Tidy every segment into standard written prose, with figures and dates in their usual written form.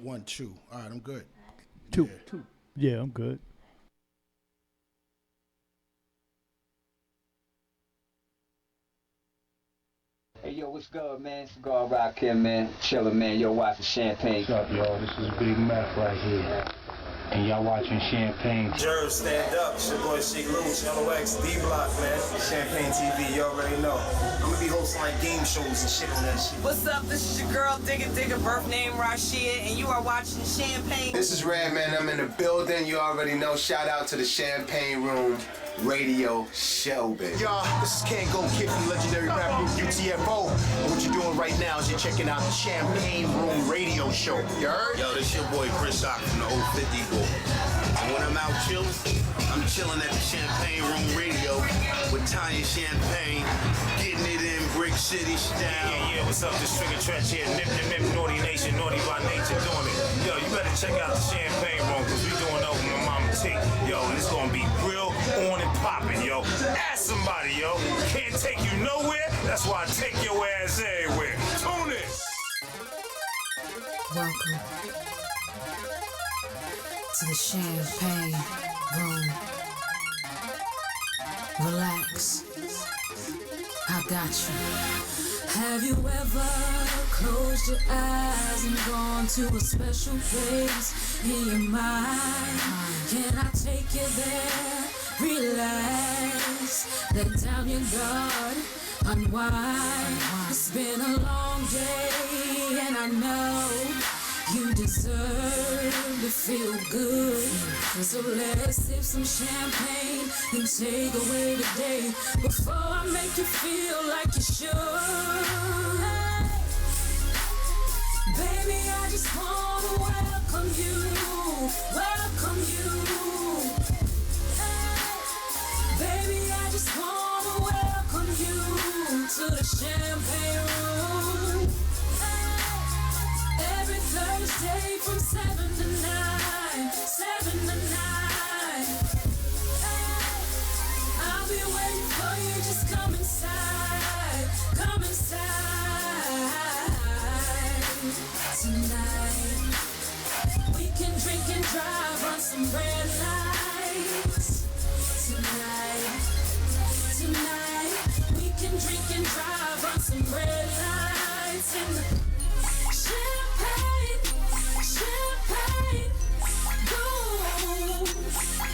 1, 2. All right, I'm good. Two. Yeah. Two. Yeah, I'm good. Hey, yo, what's good, man? Cigar Rock here, man. Chillin', man. Yo, watching Champagne. What's up, y'all? This is Big Meth right here. And y'all watching Champagne. Jerv, stand up. It's your boy Sheik Louch, LOX, D-Block, man. Champagne TV, you already know. I'm gonna be hosting like game shows and shit on that shit. What's up? This is your girl, Digga, birth name Rashia, and you are watching Champagne. This is Redman. I'm in the building. You already know. Shout out to the Champagne Room Radio Show, baby. Y'all, this is Ken Go Kid from legendary rap group UTFO. And what you're doing right now is you're checking out the Champagne Room Radio Show. You heard? Yo, this your boy Chris Rock from the old 50 Ball. And when I'm out chilling, I'm chilling at the Champagne Room Radio with Tanya Champagne, getting it in Brick City style. Yeah, what's up? This Trigger Trench here. Nip, Naughty Nation, Naughty by Nature doing it. Yo, you better check out the Champagne Room because we doing over my mama T. Yo, and it's gonna be real on and popping, yo. Ask somebody, yo. Can't take you nowhere. That's why I take your ass everywhere. Tune in. Welcome to the Champagne Room. Relax, I got you. Have you ever closed your eyes and gone to a special place in your mind? Can I take you there? Relax, let down your guard, unwind. It's been a long day and I know you deserve to feel good. So let's sip some champagne and take away the day before I make you feel like you should. Baby, I just wanna welcome you, welcome you. Baby, I just wanna welcome you to the Champagne Room. Every Thursday from 7 to 9, 7 to 9. I'll be waiting for you, just come inside, come inside. Tonight, we can drink and drive on some red lights. Tonight, we can drink and drive on some red lights. And champagne, go.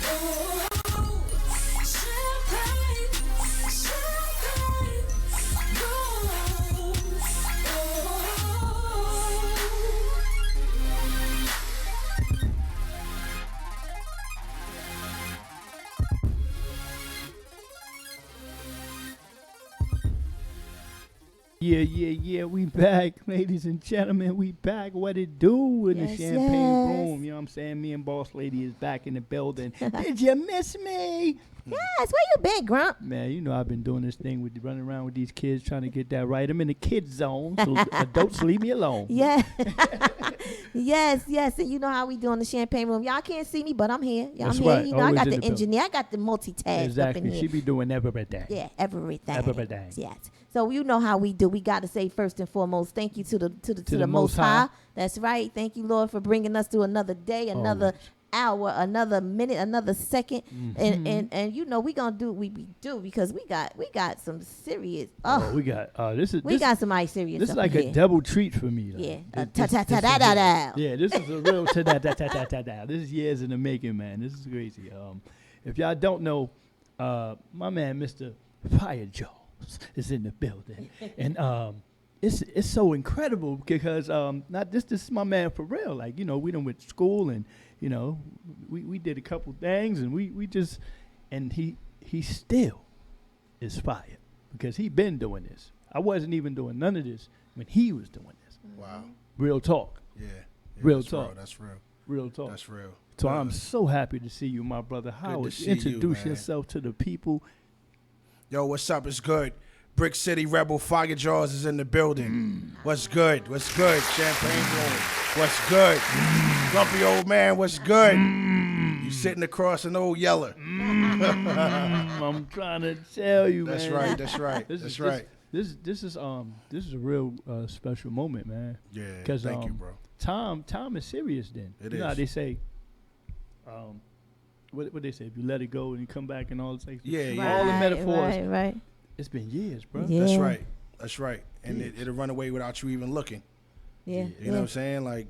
Oh, champagne, go. Yeah, we back, ladies and gentlemen. We back. What it do in the Champagne Room? You know what I'm saying? Me and Boss Lady is back in the building. Did you miss me? Yes, where you been, Grump? Man, you know I've been doing this thing with running around with these kids trying to get that right. I'm in the kids zone, so adults leave me alone. Yeah. yes. And you know how we do in the Champagne Room. Y'all can't see me, but I'm here. That's I'm here. right. You know, Always I got in the the engineer. I got the multitask Exactly. up in here. She be doing everything. Yeah, everything. Everything. Yes. So you know how we do. We got to say first and foremost, thank you to the Most Most High. High. That's right. Thank you, Lord, for bringing us to another day, another hour, another minute, another second. And you know we gonna do what we do because we got some serious. We got we got somebody serious. This is up like in a here. double treat for me. Yeah. This Ta-ta-ta-da-da-da. Yeah, this is a real ta-da-da-da-da-da. This is years in the making, man. This is crazy. If y'all don't know, my man, Mr. Fire Jaws, is in the building, and it's so incredible because not this is my man for real. Like, you know, we done went to school and, you know, we did a couple things and we just, and he still is fire because he been doing this. I wasn't even doing none of this when he was doing this. Wow. Real talk. Yeah. Real that's talk. Real. That's real. Real talk. That's real. So I'm so happy to see you, my brother. Howard, see introduce you, man. yourself to the people. Yo, what's up? It's good. Brick City Rebel Fire Jaws is in the building. What's good? What's good? Champagne Room. What's good? Grumpy old man, what's good? You sitting across an old yeller. I'm trying to tell you, That's man. right. That's right. That's right. This is a real special moment, man. Yeah. 'Cause, Thank you, bro. Time is serious. Then It you know how is. they say, what they say, if you let it go and you come back and all this. Yeah, all the Right, metaphors. Right. It's been years, bro. Yeah. That's right. And it'll run away without you even looking. Yeah. You know what I'm saying? Like,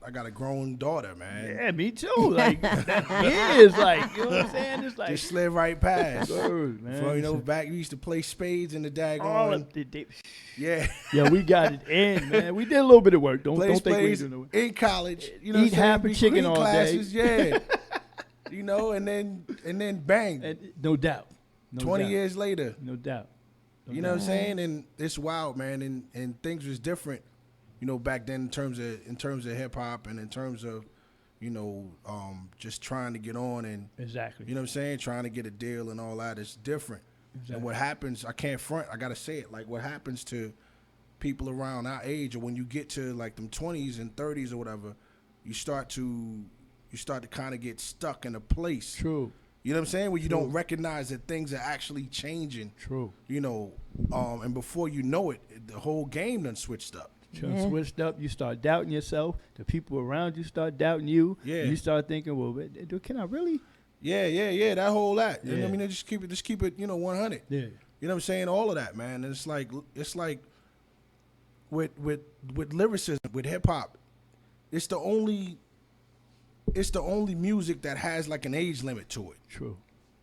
I got a grown daughter, man. Yeah, me too. Like that years, like you know what I'm saying? It's like Just slid right past. Word, man. Before, you know, back we used to play spades in the all daggone. of the Yeah. yeah, we got it in, man. We did a little bit of work. Don't Play think we spades didn't do no in college. You know Eat what I'm saying? half a Be chicken clean all day. classes, yeah. You know, and then bang. And no doubt. 20 years later. No doubt. You know what I'm saying? And it's wild, man. And things was different, you know, back then in terms of hip hop and in terms of, you know, just trying to get on and Exactly. you know what I'm saying, trying to get a deal and all that. It's different. Exactly. And what happens, I can't front. I gotta say it. Like what happens to people around our age, or when you get to like them 20s and 30s or whatever, you start to kind of get stuck in a place. True. You know what I'm saying? Where you don't recognize that things are actually changing. True. You know, and before you know it, the whole game done switched up. Switched up. You start doubting yourself. The people around you start doubting you. Yeah. You start thinking, well, can I really? Yeah. That whole lot. You know Yeah. what I mean, just keep it. You know, 100. Yeah. You know what I'm saying? All of that, man. And it's like with lyricism, with hip hop, it's the only music that has like an age limit to it. True.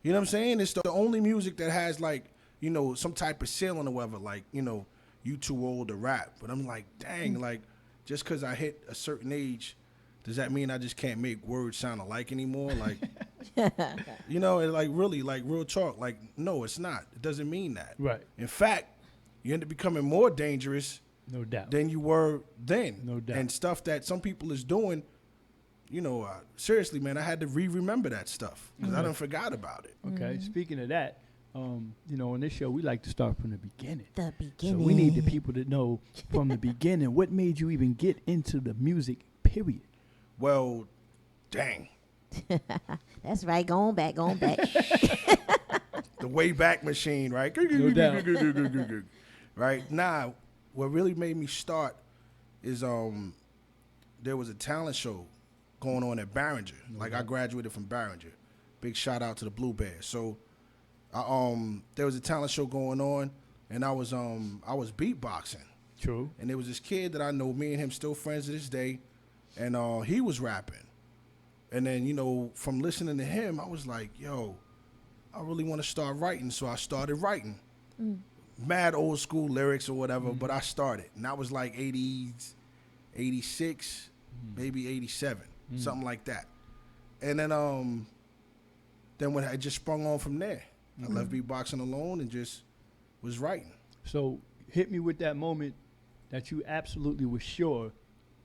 You know what I'm saying? It's the only music that has like, you know, some type of ceiling or whatever. Like, you know, you too old to rap. But I'm like, dang, like just because I hit a certain age, does that mean I just can't make words sound alike anymore? Like, you know, and like really, like real talk. Like, no, it's not. It doesn't mean that. Right. In fact, you end up becoming more dangerous No doubt. than you were then. No doubt. And stuff that some people is doing, you know, seriously, man, I had to remember that stuff because I done forgot about it. Okay. Speaking of that, you know, on this show we like to start from the beginning. The So beginning. we need the people to know from the beginning what made you even get into the music. Period. Well, dang. That's right. Going back. The Wayback Machine, right? No doubt. Right now, what really made me start is there was a talent show going on at Barringer. Like I graduated from Barringer. Big shout out to the Blue Bears. So, there was a talent show going on, and I was beatboxing. True. And there was this kid that I know, me and him still friends to this day, and he was rapping. And then, you know, from listening to him, I was like, yo, I really want to start writing. So I started writing. Mad old school lyrics or whatever, but I started. And that was like 80s, 86, maybe 87, something like that. And then when I just sprung on from there. I left beatboxing alone and just was writing. So hit me with that moment that you absolutely were sure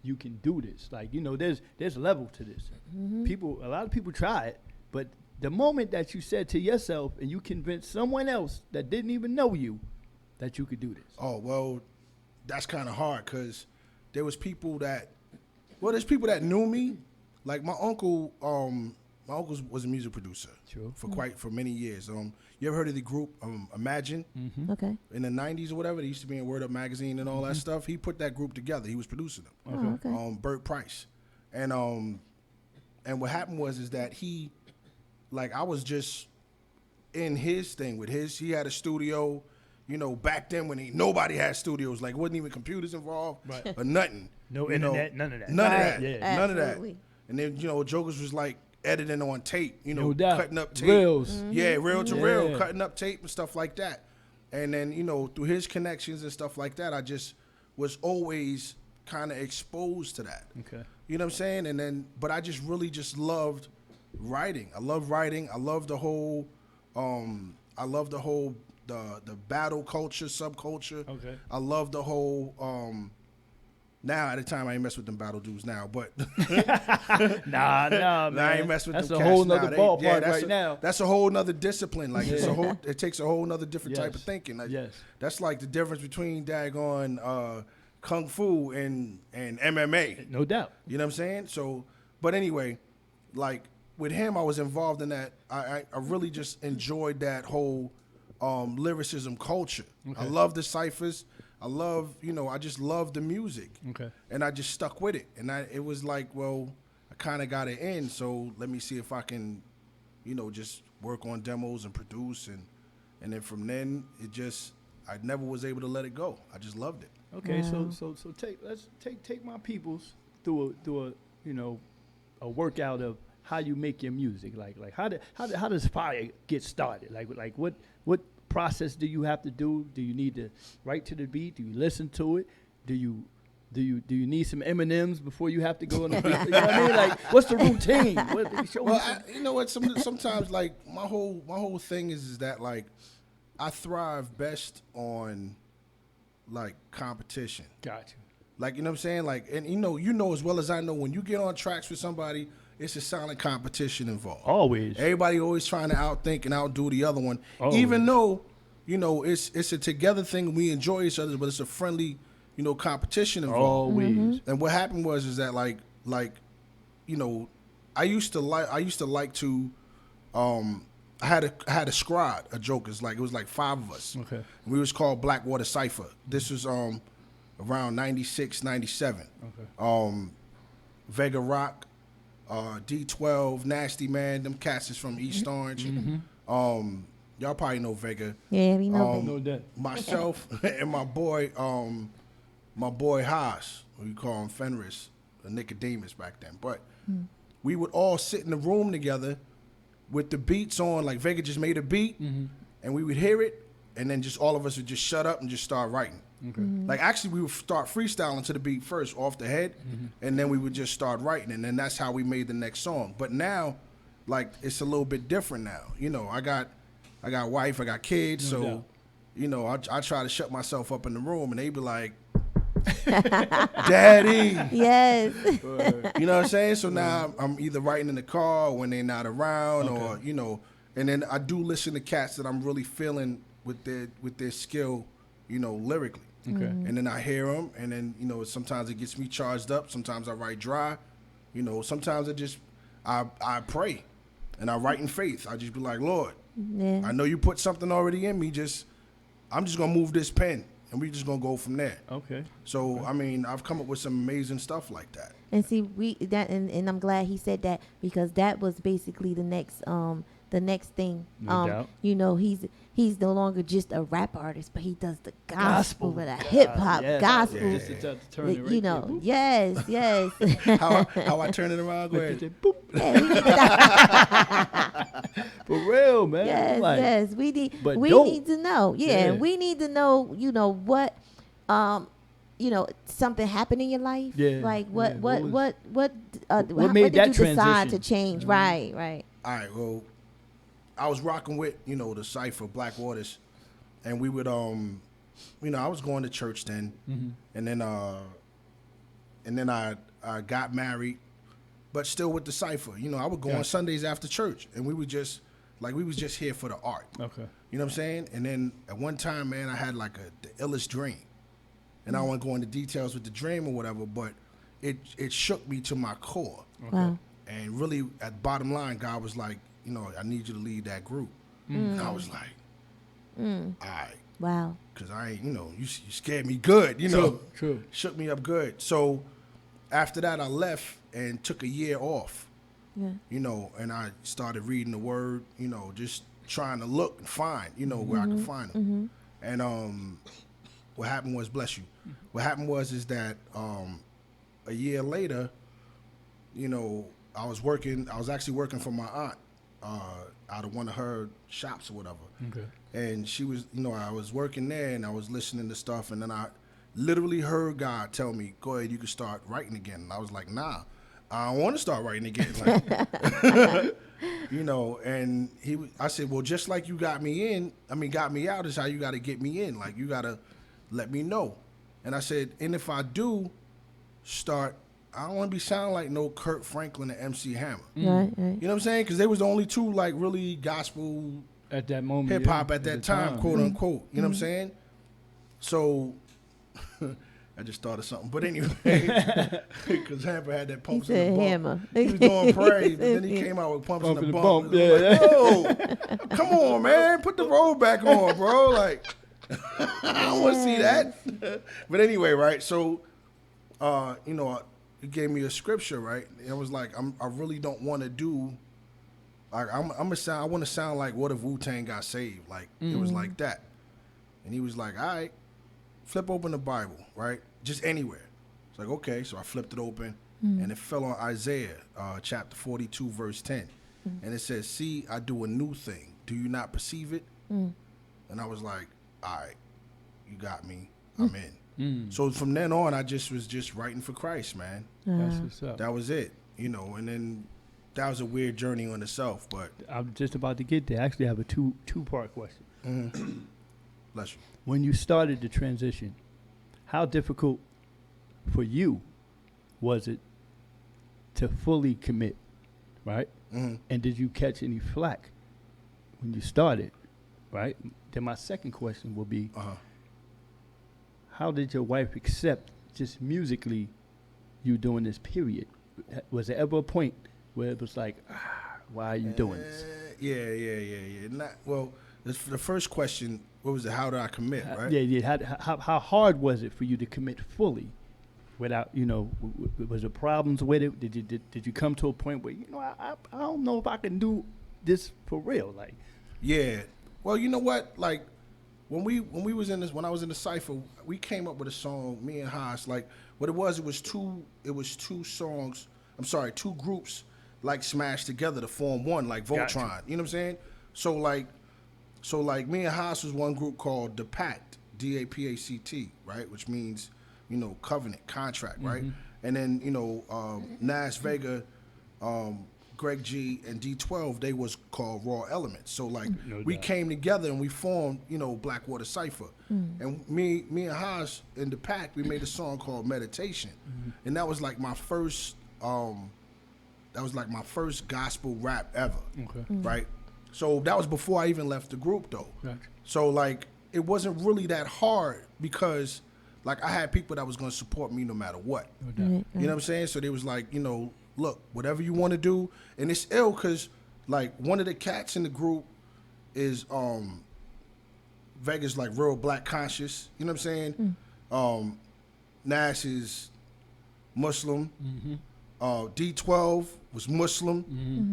you can do this. Like, you know, there's a level to this. A lot of people try it, but the moment that you said to yourself and you convinced someone else that didn't even know you that you could do this. Oh, well, that's kind of hard because there's people that knew me. Like my uncle was a music producer for many years. You ever heard of the group Imagine? Okay. In the 90s or whatever, they used to be in Word Up Magazine and all that stuff. He put that group together. He was producing them. Okay. Bert Price. And what happened was that he, like, I was just in his thing with he had a studio, you know, back then when nobody had studios, like wasn't even computers involved or nothing. No you internet, none of that. None of Right. that. Yeah. None of that. Absolutely. And then, you know, Jokers was like editing on tape, you know, No doubt. cutting up tape. Reels. Yeah, reel to reel, Yeah. cutting up tape and stuff like that. And then, you know, through his connections and stuff like that, I just was always kind of exposed to that. Okay. You know what I'm saying? And then, but I just really just loved writing. I love writing. I love the whole, the battle culture, subculture. Okay. I love the whole, now at the time I ain't mess with them battle dudes now, but Nah, man. I ain't mess with That's them a cats whole now. nother They- ballpark yeah, that's right now. That's a whole nother discipline. Like Yeah. it takes a whole nother different type of Yes. thinking. Like, Yes. That's like the difference between daggone Kung Fu and MMA. No doubt. You know what I'm saying? So, but anyway, like with him, I was involved in that. I really just enjoyed that whole lyricism culture. I love the ciphers. I love, I just love the music. Okay. And I just stuck with it. And it was like, well, I kind of got it in, so let me see if I can, just work on demos and produce. And then from then, I never was able to let it go. I just loved it. Okay, Wow. so let's take my peoples through a workout of how you make your music. Like how does fire get started? Like what process do you have to do? Do you need to write to the beat? Do you listen to it? Do you need some M&Ms before you have to go on the beat? You know what I mean? Like, what's the routine? You know what? Sometimes like my whole thing is that like I thrive best on like competition. Gotcha. Like, you know what I'm saying? Like, and you know as well as I know, when you get on tracks with somebody, it's a silent competition involved. Always. Everybody always trying to outthink and outdo the other one. Always. Even though, it's a together thing. We enjoy each other, but it's a friendly, competition involved. Always. And what happened was that I used to like to I had a squad of jokers, like it was like 5 of us. Okay. We was called Blackwater Cypher. This was around 96, 97. Okay. Vega Rock, D12, Nasty Man, them cats is from East Orange. Y'all probably know Vega. Yeah, we know. No doubt. Myself and my boy Haas, we call him Fenris, Nicodemus back then. But we would all sit in the room together with the beats on, like Vega just made a beat, and we would hear it, and then just all of us would just shut up and just start writing. Okay. Like actually we would start freestyling to the beat first off the head, and then we would just start writing, and then that's how we made the next song. But now, like, it's a little bit different now. I got wife, I got kids, No so I try to shut myself up in the room, and they be like, Daddy. Yes. You know what I'm saying? So now I'm either writing in the car or when they're not around, or and then I do listen to cats that I'm really feeling with their skill, lyrically. Okay. And then I hear them, and then sometimes it gets me charged up. Sometimes I write dry. Sometimes I pray, and I write in faith. I just be like, Lord, Yeah. I know you put something already in me. I'm just gonna move this pen, and we just gonna go from there. Okay. So I mean, I've come up with some amazing stuff like that. And see, and I'm glad he said that, because that was basically the next thing. No doubt. He's no longer just a rap artist, but he does the gospel with a hip hop yes. gospel. Yeah. Just to turn it right there. Boop. Yes. How I turn it around? Go ahead. Boop. Yeah, we need to For real, man. yes, Like, yes. We need but we dope. need to know. Yeah. We need to know, what something happened in your life. Yeah, Like yeah. what made did that you decide transition? to change? Right. All right. Well, I was rocking with the Cypher Blackwaters, and we would I was going to church then, and then I got married, but still with the Cypher. I would go on Sundays after church, and we was just here for the art. Okay. You know what I'm saying? And then at one time, man, I had like the illest dream. And I won't go into details with the dream or whatever, but it shook me to my core. Wow. And really, at bottom line, God was like, I need you to lead that group. And I was like, all right. Wow. Because I ain't, you scared me good, True. Shook me up good. So after that, I left and took a year off. Yeah. And I started reading the word, just trying to look and find, where I could find them. And what happened was, bless you, what happened was that a year later, I was actually working for my aunt out of one of her shops or whatever. Okay. And she was, I was working there and I was listening to stuff, and then I literally heard God tell me, go ahead, you can start writing again. And I was like, nah, I don't want to start writing again. Like, and I said, well, just like you got me out is how you got to get me in. Like, you got to let me know. And I said, and if I do start, I don't want to be sounding like no Kurt Franklin and MC Hammer. Right. You know what I'm saying? Because they was the only two, like, really gospel At that moment. hip hop at that the time, quote unquote. You know what I'm saying? So I just thought of something. But anyway, because Hammer had that He pumps in said the bump. hammer. He was doing praise, but then he came out with pumps in the bump. Yeah. Like, whoa, come on, man, put the roll back on, bro. Like, I don't want to see that. But anyway, right? So, you know, it gave me a scripture, right? It was like, I really don't want to do. Like I want to sound like what if Wu-Tang got saved? Like it was like that. And he was like, all right, flip open the Bible, right? Just anywhere. It's like, okay. So I flipped it open, and it fell on Isaiah chapter 42, verse 10. And it says, see, I do a new thing. Do you not perceive it? And I was like, all right, you got me. I'm in. So from then on, I was just writing for Christ, man. That's what's up. That was it, you know. And then that was a weird journey on itself, but I'm just about to get there. Actually, I have a two-part question. bless you. When you started the transition, how difficult for you was it to fully commit, right? And did you catch any flack when you started, right? Then my second question will be, how did your wife accept just musically you doing this, period? Was there ever a point where it was like, why are you doing this? Yeah. Well, the first question, what was it? How did I commit, right? How hard was it for you to commit fully without, you know, was there problems with it? Did you come to a point where, you know, I don't know if I can do this for real? Like, yeah. Well, you know what? Like when I was in the Cypher, we came up with a song, me and Haas. Like what it was two songs. I'm sorry, two groups like smashed together to form one, like Voltron. Gotcha. You know what I'm saying? So like me and Haas was one group called The Pact, DAPACT, right? Which means, you know, covenant, contract, right? And then, you know, Nas Vega, Greg G, and D12, they was called Raw Elements. So like we came together and we formed, you know, Blackwater Cypher. And me and Haas in The Pact, we made a song called Meditation. And that was like my first gospel rap ever. Okay. Right? So that was before I even left the group though. Gotcha. So like it wasn't really that hard because like I had people that was gonna support me no matter what. You know what I'm saying? So they was like, you know, look, whatever you want to do. And it's ill because like one of the cats in the group is Vegas like real black conscious. You know what I'm saying? Nas is Muslim. D12 was Muslim.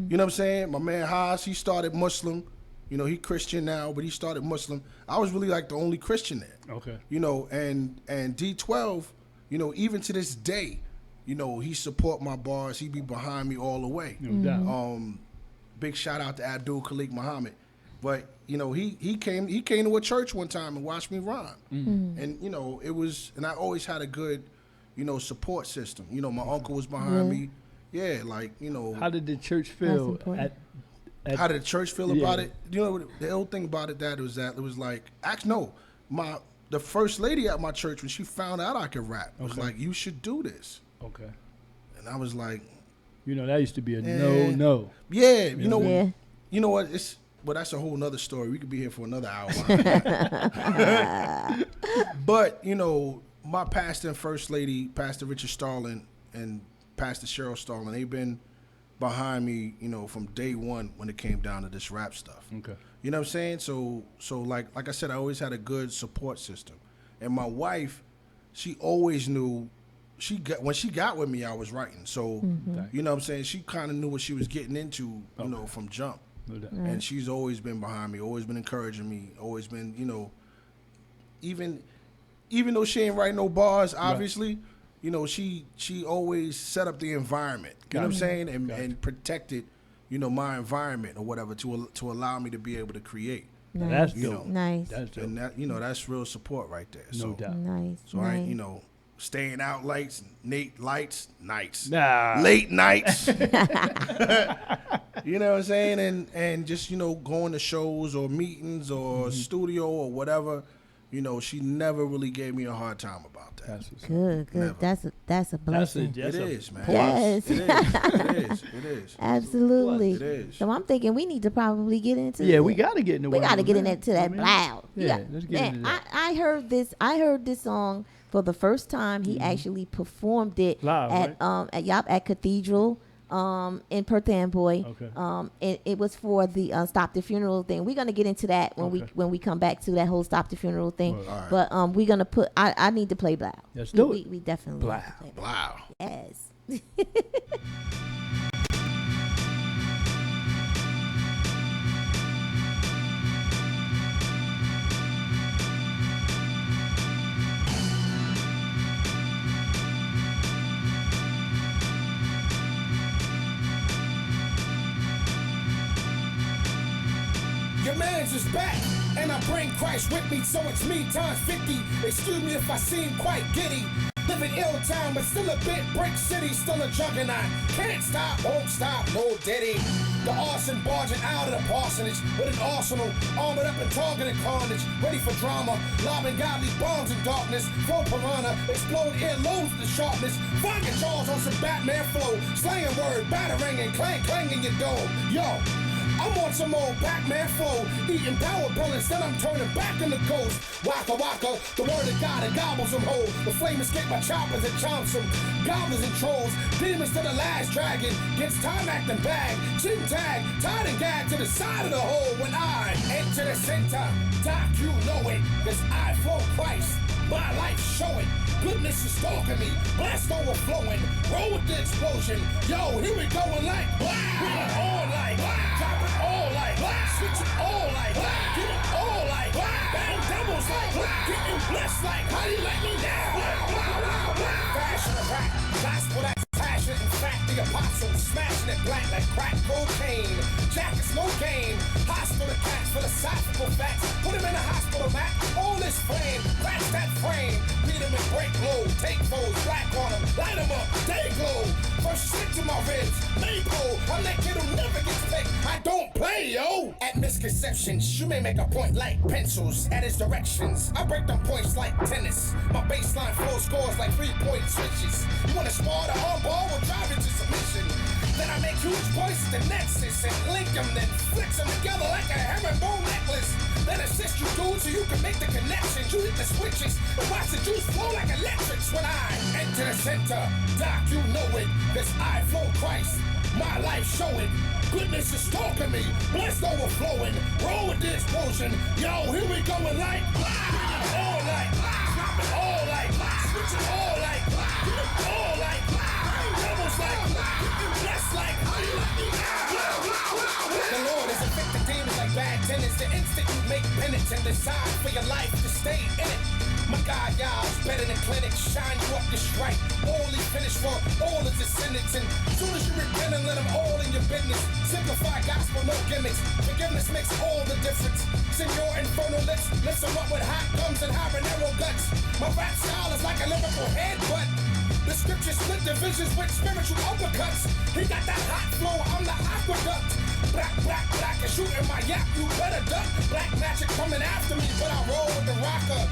You know what I'm saying? My man Haas, he started Muslim. You know, he Christian now, but he started Muslim. I was really like the only Christian there. Okay. You know, and D12, you know, even to this day, you know, he support my bars. He be behind me all the way. No doubt. Big shout out to Abdul Khalik Muhammad. But, you know, he came to a church one time and watched me rhyme. And, you know, and I always had a good, you know, support system. You know, my uncle was behind me. Yeah, like, you know. How did the church feel how did the church feel about it? You know, the old thing about it, that was like, the first lady at my church, when she found out I could rap, was like, you should do this. Okay. And I was like. You know, that used to be a no. Yeah, you know what, well, that's a whole nother story. We could be here for another hour. But, you know, my pastor and first lady, Pastor Richard Starling and Pastor Cheryl Starling, they've been behind me, you know, from day one when it came down to this rap stuff. Okay. You know what I'm saying? So like I said, I always had a good support system. And my wife, she always knew when she got with me, I was writing. So, you know what I'm saying? She kind of knew what she was getting into, you know, from jump. And she's always been behind me, always been encouraging me, always been, you know, even though she ain't writing no bars, obviously, you know, she always set up the environment, you know what I'm saying? And protected, you know, my environment or whatever to allow me to be able to create. Nice. That's dope. Nice. That's dope. And that, you know, that's real support right there. No doubt. Nice. So I ain't, you know, staying out nights. Nah. Late nights. You know what I'm saying? And just, you know, going to shows or meetings or studio or whatever, you know, she never really gave me a hard time about that. Good. Never. That's a blessing. It is, man. Yes. It is. Absolutely. It is. So I'm thinking we need to probably get into Yeah, we got to get into We got to get into that loud. loud. Yeah, let's get into that. I heard this song for the first time. He actually performed it live, at Cathedral in Perth Amboy. Okay. It was for the Stop the Funeral thing. We're gonna get into that when we come back to that whole Stop the Funeral thing. All right. But we're gonna put. I need to play Blow. Let's do it. We definitely Blow. need to play Blow. Wow. Yes. Your man's is back, and I bring Christ with me, so it's me times 50. Excuse me if I seem quite giddy. Living ill town, but still a bit brick city, still a juggernaut. Can't stop, won't stop, no diddy. The arson barging out of the parsonage with an arsenal, armored up and targeted carnage, ready for drama, lobbing godly bombs in darkness. Flow piranha, explode earlobes with the sharpness. Fire jaws on some Batman flow, slaying word, battering and clanging your dome. Yo. I'm on some old Pac-Man flow, eating power bullets, then I'm turning back in the ghost. Waka waka, the word of God, it gobbles them whole. The flame escape my choppers and chomps them. Goblins and trolls, demons to the last dragon. Gets time acting bag, chin tag, tied and gagged to the side of the hole. When I enter the center, Doc, you know it, cause I flow Christ. My life show it. Goodness is stalking me. Blast overflowing. Roll with the explosion. Yo, here we going like wow. We are all like wow. Drop it all like wow. Switch it all like wow. Get it all like wow. Bang doubles like wow. Getting blessed like how you let me down. Wow, wow, wow, wow. Fashion of rap. Gospel that's passion. In fact, the apostle smashing it black like crack cocaine. Jackets no game. Hostile attacks, philosophical facts. Put him in a hospital mat. All this flame. Crash that frame. Beat him and break low. Take foes. Black on him. Light him up. Day glow. First stick to my ribs. Maple. I'm that kid who never gets picked. I don't play, yo. At misconceptions, you may make a point like pencils. At his directions, I break them points like tennis. My baseline flow scores like 3-point switches. You wanna spar the armball? We'll drive into submission. Then I make huge points to nexus and link them, then flex them together like a herringbone necklace. Then assist you, dude, so you can make the connections. You hit the switches and watch the juice flow like electrics. When I enter the center, Doc, you know it, cause I flow Christ. My life show it. Goodness is stalking me, blessed overflowing. Roll with the explosion. Yo, here we going like all like, drop it all like, switch it all like, get it all like, doubles like, blessed like. The Lord is evicting demons like bad tenants. The instant you make penance and decide for your life to stay in it. My God, y'all's better than clinics. Shine you up just right. Only finish for all his descendants. And soon as you repent and let them all in your business. Simplify gospel, no gimmicks. Forgiveness makes all the difference. Send your infernal lips. Lift them up with hot gums and habanero guts. My rap style is like a lyrical headbutt. The scriptures split divisions with spiritual uppercuts. He got that hot flow, I'm the aqueduct. Black, black, black, and shooting my yap, you better duck. Black magic coming after me, but I roll with the rocker.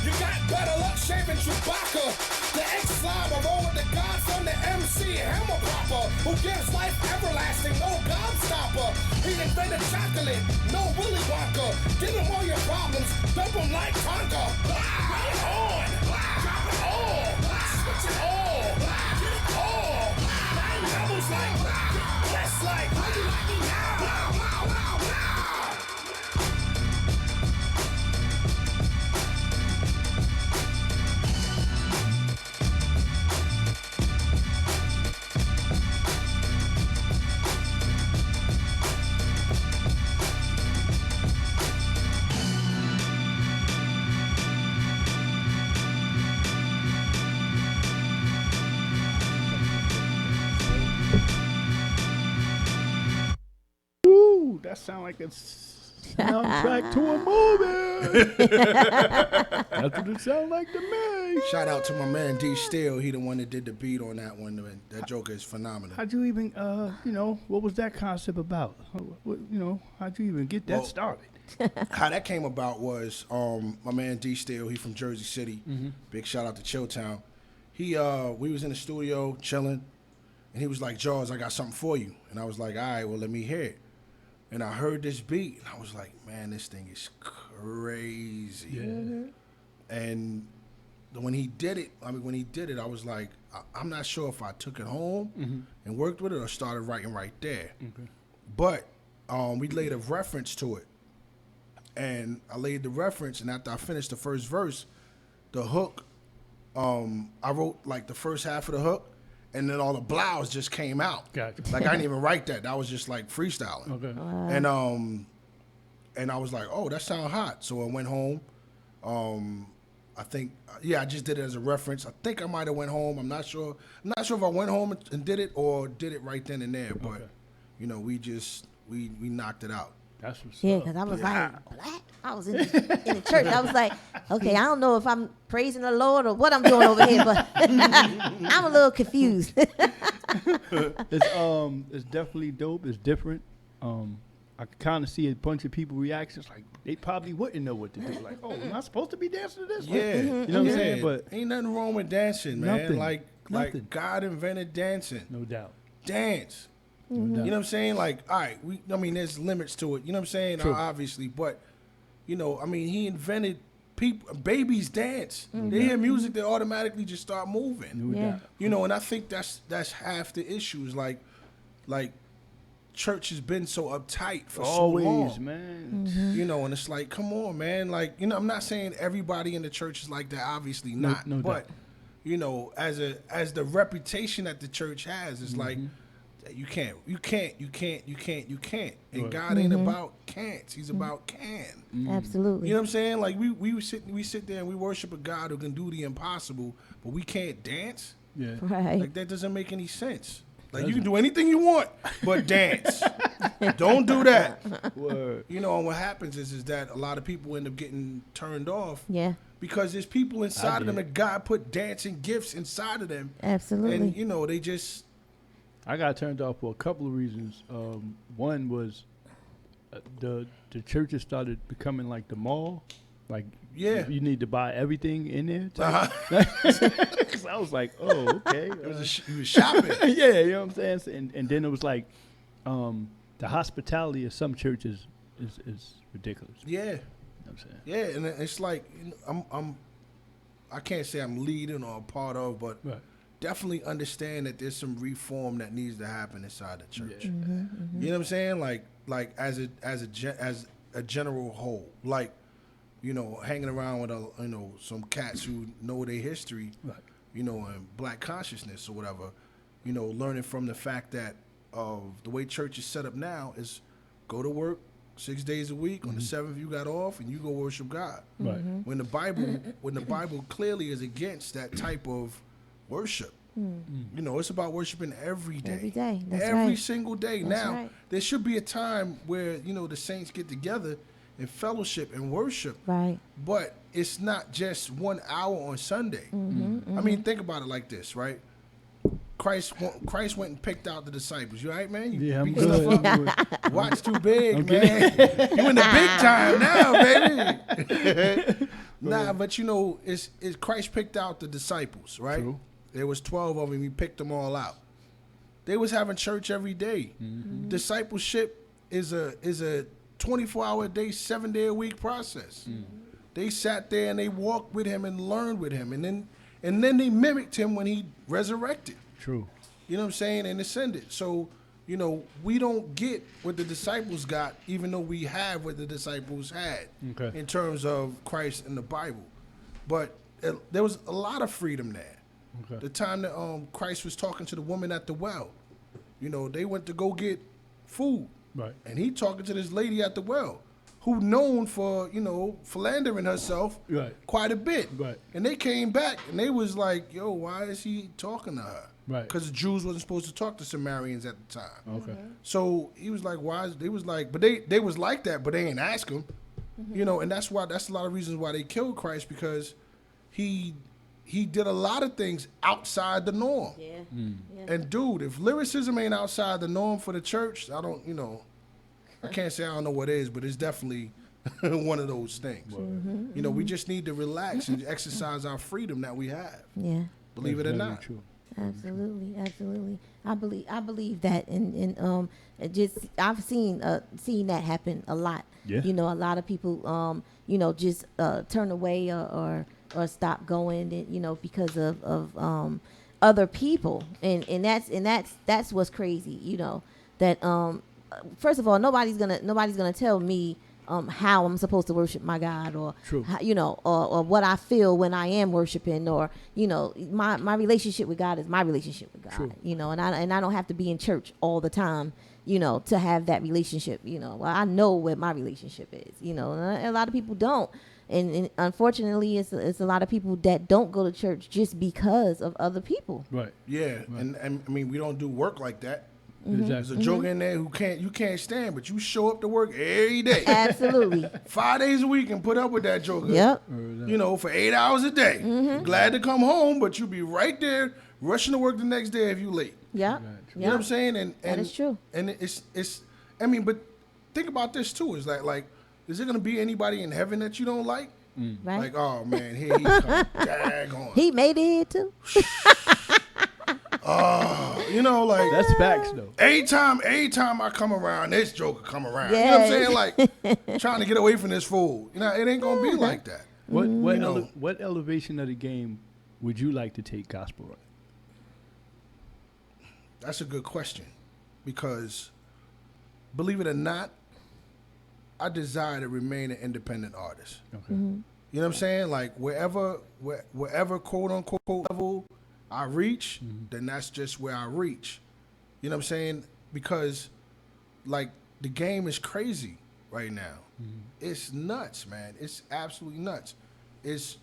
You got better luck shaving Chewbacca. The X-Slime, I roll with the God from the MC, Hammer Popper, who gives life everlasting, no gobstopper. He invented chocolate, no Willy Wonka. Give him all your problems, dump them like Tonka. Bring it on, drop it all, switch it all, get it all. Nine doubles like, blessed like, how you like me now? Ooh, that sound like a soundtrack to a movie. That's what it sound like to me. Shout out to my man D Steele. He the one that did the beat on that one. That Joker is phenomenal. How'd you even, what was that concept about? How'd you even get that started? How that came about was my man D Steele. He from Jersey City. Big shout out to Chilltown. We was in the studio chilling, and he was like, "Jaws, I got something for you." And I was like, "All right, well, let me hear it." And I heard this beat, and I was like, "Man, this thing is crazy." And when he did it, I was like, I'm not sure if I took it home and worked with it or started writing right there. Okay. But we laid a reference to it. And I laid the reference, and after I finished the first verse, the hook, I wrote like the first half of the hook, and then all the blows just came out. Gotcha. Like I didn't even write that. That was just like freestyling. Okay. And I was like, oh, that sound hot. So I went home. I think, I just did it as a reference. I think I might have went home. I'm not sure. I'm not sure if I went home and did it or did it right then and there. But, we knocked it out. That's what's Yeah, up. because I was like, black? I was in the church. I was like, okay, I don't know if I'm praising the Lord or what I'm doing over here, but I'm a little confused. It's definitely dope. It's different. I kind of see a bunch of people reactions like they probably wouldn't know what to do. Like, oh, am I supposed to be dancing to this? Yeah. You know what I'm saying? But ain't nothing wrong with dancing, man. Nothing. Like God invented dancing. No doubt. Dance. No doubt. You know what I'm saying? Like, all right, there's limits to it. You know what I'm saying? True. Obviously, but he invented babies dance. They hear music, they automatically just start moving. No doubt. And I think that's half the issues. Like church has been so uptight for Always, so long, man. And it's like, come on, man. Like, I'm not saying everybody in the church is like that. Obviously not. No but doubt. as the reputation that the church has, it's like you can't. And Right. God ain't about can'ts. He's about can. Absolutely. You know what I'm saying? Like we sit there and we worship a God who can do the impossible, but we can't dance. Yeah. Right. Like that doesn't make any sense. Like you can do anything you want, but dance. Don't do that. Word. And what happens is that a lot of people end up getting turned off. Yeah. Because there's people inside of them did. that God put dancing gifts inside of them. Absolutely. And they just I got turned off for a couple of reasons. One was the churches started becoming like the mall. Like, you need to buy everything in there. Because I was like, oh, okay. You was shopping. Yeah, you know what I'm saying? And then it was like the hospitality of some churches is ridiculous. Yeah. You know what I'm saying? Yeah, and it's like I can't say I'm leading or a part of, but definitely understand that there's some reform that needs to happen inside the church. Yeah. You know what I'm saying? Like as a general whole, like hanging around with some cats who know their history, and black consciousness or whatever, learning from the fact that the way church is set up now is go to work 6 days a week. On the seventh you got off and you go worship God. Right. When the Bible clearly is against that type of worship. It's about worshiping every day. Every day. That's every right. single day. That's Now, right. there should be a time where, the saints get together and fellowship and worship. Right. But it's not just 1 hour on Sunday. I mean, think about it like this, right? Christ went and picked out the disciples. You all right, man? You Yeah, I'm beating good. stuff up? I'm good. Watch too big, man. You in the big time now, baby. Nah, but it's Christ picked out the disciples, right? True. There was 12 of them. He picked them all out. They was having church every day. Discipleship is a 24-hour a day, 7-day a week process. They sat there and they walked with him and learned with him, and then they mimicked him when he resurrected. True. You know what I'm saying? And ascended. So, we don't get what the disciples got, even though we have what the disciples had in terms of Christ and the Bible. But there was a lot of freedom there. Okay. The time that Christ was talking to the woman at the well, they went to go get food. Right. And he talking to this lady at the well, who known for, philandering herself quite a bit. Right. And they came back and they was like, yo, why is he talking to her? Right. Because the Jews wasn't supposed to talk to Samaritans at the time. Okay. So he was like, why? They was like, but they was like that, but they ain't ask him. And that's a lot of reasons why they killed Christ, because he did a lot of things outside the norm. Yeah. And dude, if lyricism ain't outside the norm for the church, I can't say I don't know what is, but it's definitely one of those things. We just need to relax and exercise our freedom that we have. Yeah. Believe it or not. True. Absolutely. I believe that, and just I've seen that happen a lot. Yeah. A lot of people just turn away or stop going, because of other people, and that's what's crazy, that first of all, nobody's gonna tell me how I'm supposed to worship my God, or how, or what I feel when I am worshiping, or my relationship with God is my relationship with God. And I don't have to be in church all the time, to have that relationship. Well, I know what my relationship is. And a lot of people don't, and unfortunately, it's a lot of people that don't go to church just because of other people. Right. Yeah, right. And I mean, we don't do work like that. Mm-hmm. There's a joker in there you can't stand, but you show up to work every day. Absolutely. 5 days a week and put up with that joker. Yep. For 8 hours a day. Mm-hmm. You're glad to come home, but you'll be right there rushing to work the next day if you late. Yeah. You know what I'm saying? And that is true. And it's I mean, but think about this too. Is like is there gonna be anybody in heaven that you don't like? Right. Like, oh man, here he comes. Daggone. He made it here too. Like that's facts though. Every time I come around, this joker come around. Yes. You know what I'm saying? Like trying to get away from this fool. It ain't gonna be like that. What elevation of the game would you like to take gospel rock? That's a good question, because believe it or not, I desire to remain an independent artist. Okay. Mm-hmm. You know what I'm saying? Like wherever quote unquote level I reach, then that's just where I reach. You know what I'm saying? Because like the game is crazy right now. It's nuts, man. It's absolutely nuts. It's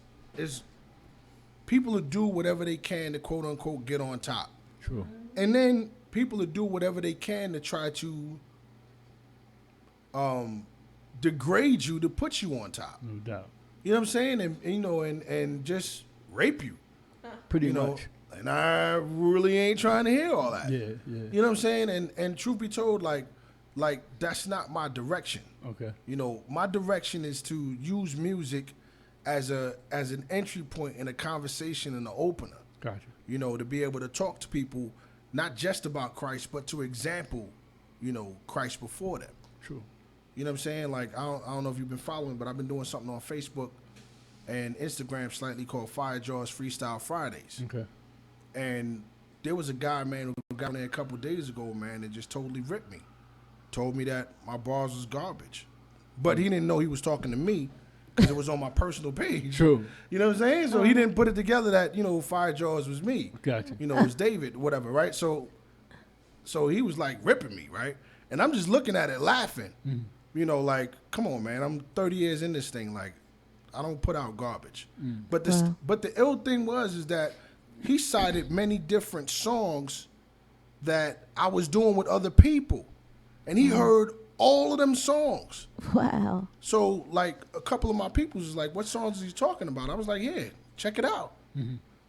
people will do whatever they can to quote unquote get on top. True. And then people will do whatever they can to try to degrade you to put you on top. No doubt. You know what I'm saying? And just rape you. Pretty much. And I really ain't trying to hear all that. Yeah. You know what I'm saying? And truth be told, like that's not my direction. Okay. My direction is to use music as an entry point in a conversation and an opener. Gotcha. To be able to talk to people not just about Christ, but to example, Christ before them. True. You know what I'm saying? Like, I don't know if you've been following, but I've been doing something on Facebook and Instagram slightly called Fire Jaws Freestyle Fridays. Okay. And there was a guy, man, who got on there a couple days ago, man, and just totally ripped me. Told me that my bars was garbage. But he didn't know he was talking to me because it was on my personal page. True. You know what I'm saying? So he didn't put it together that, Fire Jaws was me. Gotcha. It was David, whatever, right? So he was like ripping me, right? And I'm just looking at it laughing. Like, come on, man. I'm 30 years in this thing. Like, I don't put out garbage. But the ill thing is that he cited many different songs that I was doing with other people. And he heard all of them songs. Wow. So, like, a couple of my people was like, what songs is he talking about? I was like, yeah, check it out.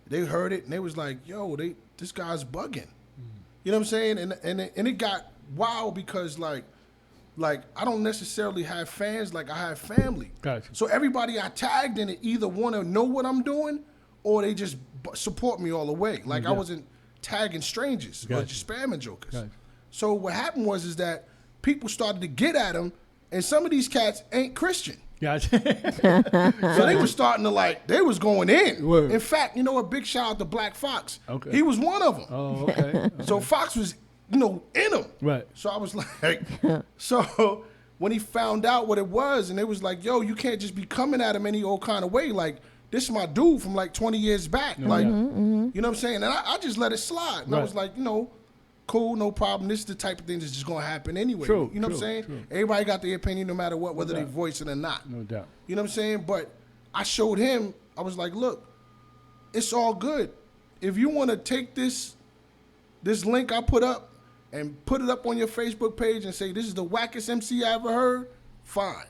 They heard it, and they was like, yo, this guy's bugging. You know what I'm saying? And it got wild because, like, I don't necessarily have fans like I have family. Gotcha. So everybody I tagged in it either want to know what I'm doing or they just support me all the way. Like, I wasn't tagging strangers or just spamming jokers. Gotcha. So what happened was that people started to get at him, and some of these cats ain't Christian. Gotcha. So they were starting to they was going in. Word. In fact, a big shout out to Black Fox. Okay. He was one of them. Oh, okay. So Fox was, in him. Right. So I was like, so when he found out what it was, and it was like, yo, you can't just be coming at him any old kind of way. Like, this is my dude from like 20 years back. No, like, yeah. you know what I'm saying? And I just let it slide. And I Right. was like, cool, no problem. This is the type of thing that's just going to happen anyway. True, you know what I'm true, saying? true. Everybody got their opinion no matter what, whether No they doubt. voice it or not. No doubt. You know what I'm saying? But I showed him, I was like, look, it's all good. If you want to take this link I put up and put it up on your Facebook page and say, this is the wackest MC I ever heard, fine.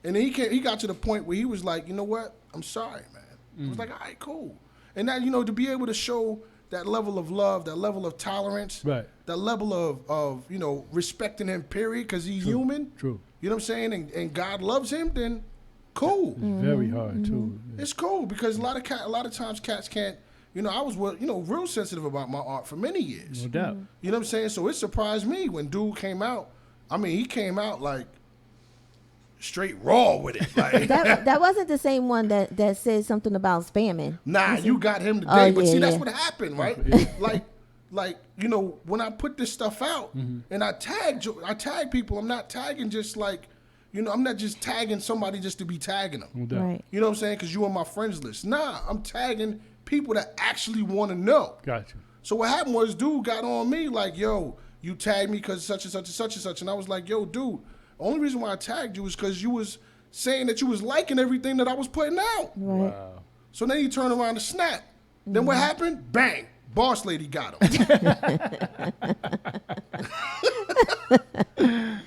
And then he got to the point where he was like, you know what? I'm sorry, man. I was like, all right, cool. And that, to be able to show that level of love, that level of tolerance, Right. that level of respecting him, period, because he's human. True. You know what I'm saying? And God loves him, then cool. It's very hard too. It's cool because a lot of times cats can't. I was real sensitive about my art for many years. No doubt. You know what I'm saying? So it surprised me when dude came out. I mean, he came out like straight raw with it. Like, that wasn't the same one that said something about spamming. nah, you got him today. Oh, but yeah, see, that's yeah. what happened, right? like you know, when I put this stuff out and I tag people, I'm not tagging just like, you know, I'm not just tagging somebody just to be tagging them. Right. You know what I'm saying? Because you on my friends list. Nah, I'm tagging people that actually want to know. Gotcha. So what happened was, dude got on me like, yo, you tagged me because such and such and such and such. And I was like, yo, dude, the only reason why I tagged you is because you was saying that you was liking everything that I was putting out. Right. Wow. So then you turn around and snap. Then what happened? Bang. Boss lady got him.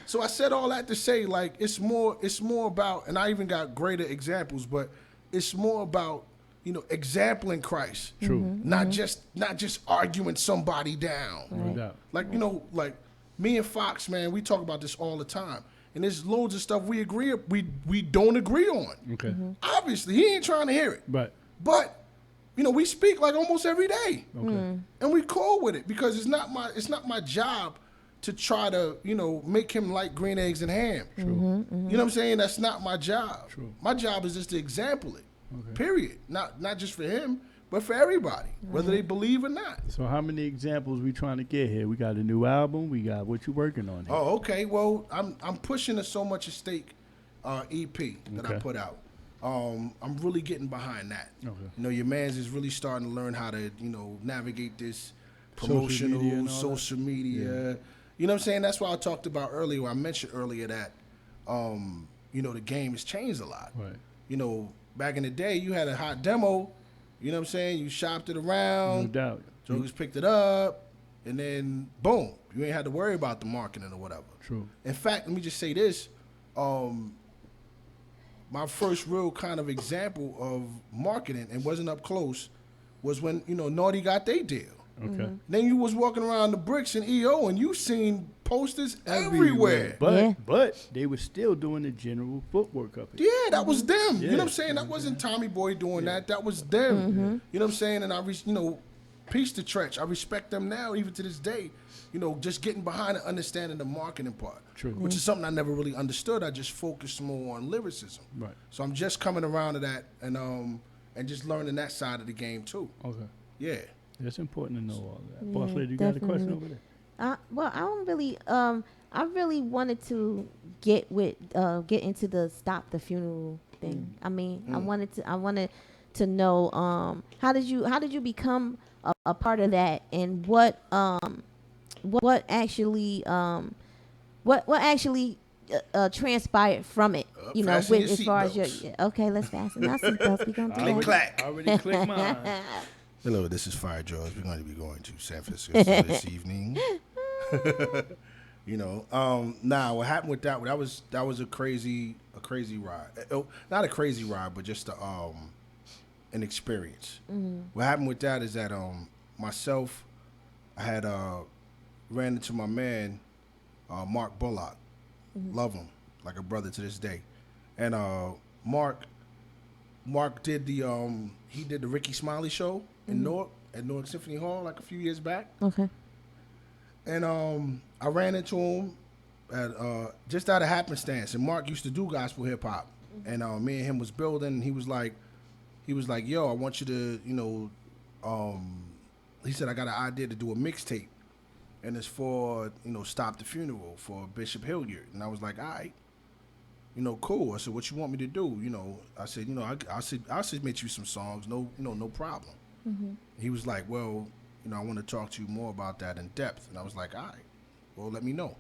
So I said all that to say, like, it's more about, and I even got greater examples, but it's more about, you know, exampling Christ. True. Not just arguing somebody down. No doubt. Like, you know, like me and Fox, man, we talk about this all the time. And there's loads of stuff we don't agree on. Okay. Obviously, he ain't trying to hear it. But You know, we speak like almost every day. okay. And we cool with it because it's not my job to try to, you know, make him like green eggs and ham. True. You know what I'm saying? That's not my job. True. My job is just to example it. Period. Not just for him, but for everybody, whether they believe or not. So how many examples we trying to get here? We got a new album. We got what you working on here. Oh, okay. Well, I'm pushing a So Much at Stake EP that I Okay. put out. I'm really getting behind that. Okay. You know, your man's is really starting to learn how to, you know, navigate this Social promotional, media and all social media. You know what I'm saying? That's why I talked about earlier. I mentioned earlier that, you know, the game has changed a lot. Right. You know, back in the day, you had a hot demo. You know what I'm saying? You shopped it around. No doubt. Jokers picked it up, and then boom, you ain't had to worry about the marketing or whatever. True. In fact, let me just say this: my first real kind of example of marketing, and wasn't up close, was when, you know, Naughty got their deal. Okay. Then you was walking around the bricks and EO, and you seen posters everywhere. But they were still doing the general footwork of it. Yeah, that was them. You know Yeah. what I'm saying? That wasn't Tommy Boy doing that. That was them. You know what I'm saying? And you know, peace to Tretch. I respect them now, even to this day. You know, just getting behind and understanding the marketing part. True. Which is something I never really understood. I just focused more on lyricism. Right. So I'm just coming around to that and just learning that side of the game too. Okay. Yeah. It's important to know all that. Yeah, Boss lady, you got a question definitely. over there? Well, I don't really. I really wanted to get into the stop the funeral thing. I mean, I wanted to know how did you become a part of that, and what actually transpired from it. You know, Fasten your as far as your seatbelts. Okay, let's fasten our seatbelts. We gonna do Click that. clack. I already clicked mine. Hello, this is Fire Jaws. We're going to be going to San Francisco this evening. You know, what happened with that? That was a crazy ride. Not a crazy ride, but just an experience. What happened with that is that myself, I had ran into my man, Mark Bullock. Love him like a brother to this day, and Mark did he did the Ricky Smiley show in Newark at Newark Symphony Hall like a few years back. Okay. And I ran into him at just out of happenstance. And Mark used to do gospel hip hop, and me and him was building. And he was like, yo, I want you to, you know, he said I got an idea to do a mixtape, and it's for, you know, Stop the Funeral for Bishop Hilliard. And I was like, all right. You know, cool. I said, what you want me to do? You know, I said, you know, I'll submit you some songs. No problem. He was like, well, you know, I want to talk to you more about that in depth. And I was like, all right, well, let me know.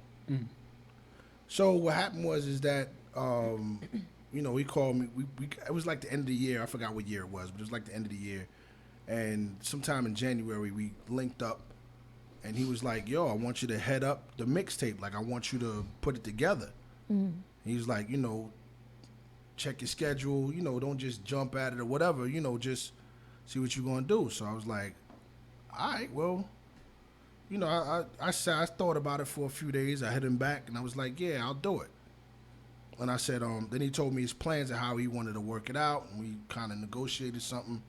So what happened is that, you know, he called me. It was like the end of the year. I forgot what year it was, but it was like the end of the year. And sometime in January, we linked up. And he was like, yo, I want you to head up the mixtape. Like, I want you to put it together. He was like, you know, check your schedule. You know, don't just jump at it or whatever. You know, just see what you're going to do. So I was like, all right, well, you know, I thought about it for a few days. I hit him back, and I was like, yeah, I'll do it. And I said, then he told me his plans and how he wanted to work it out, and we kind of negotiated something.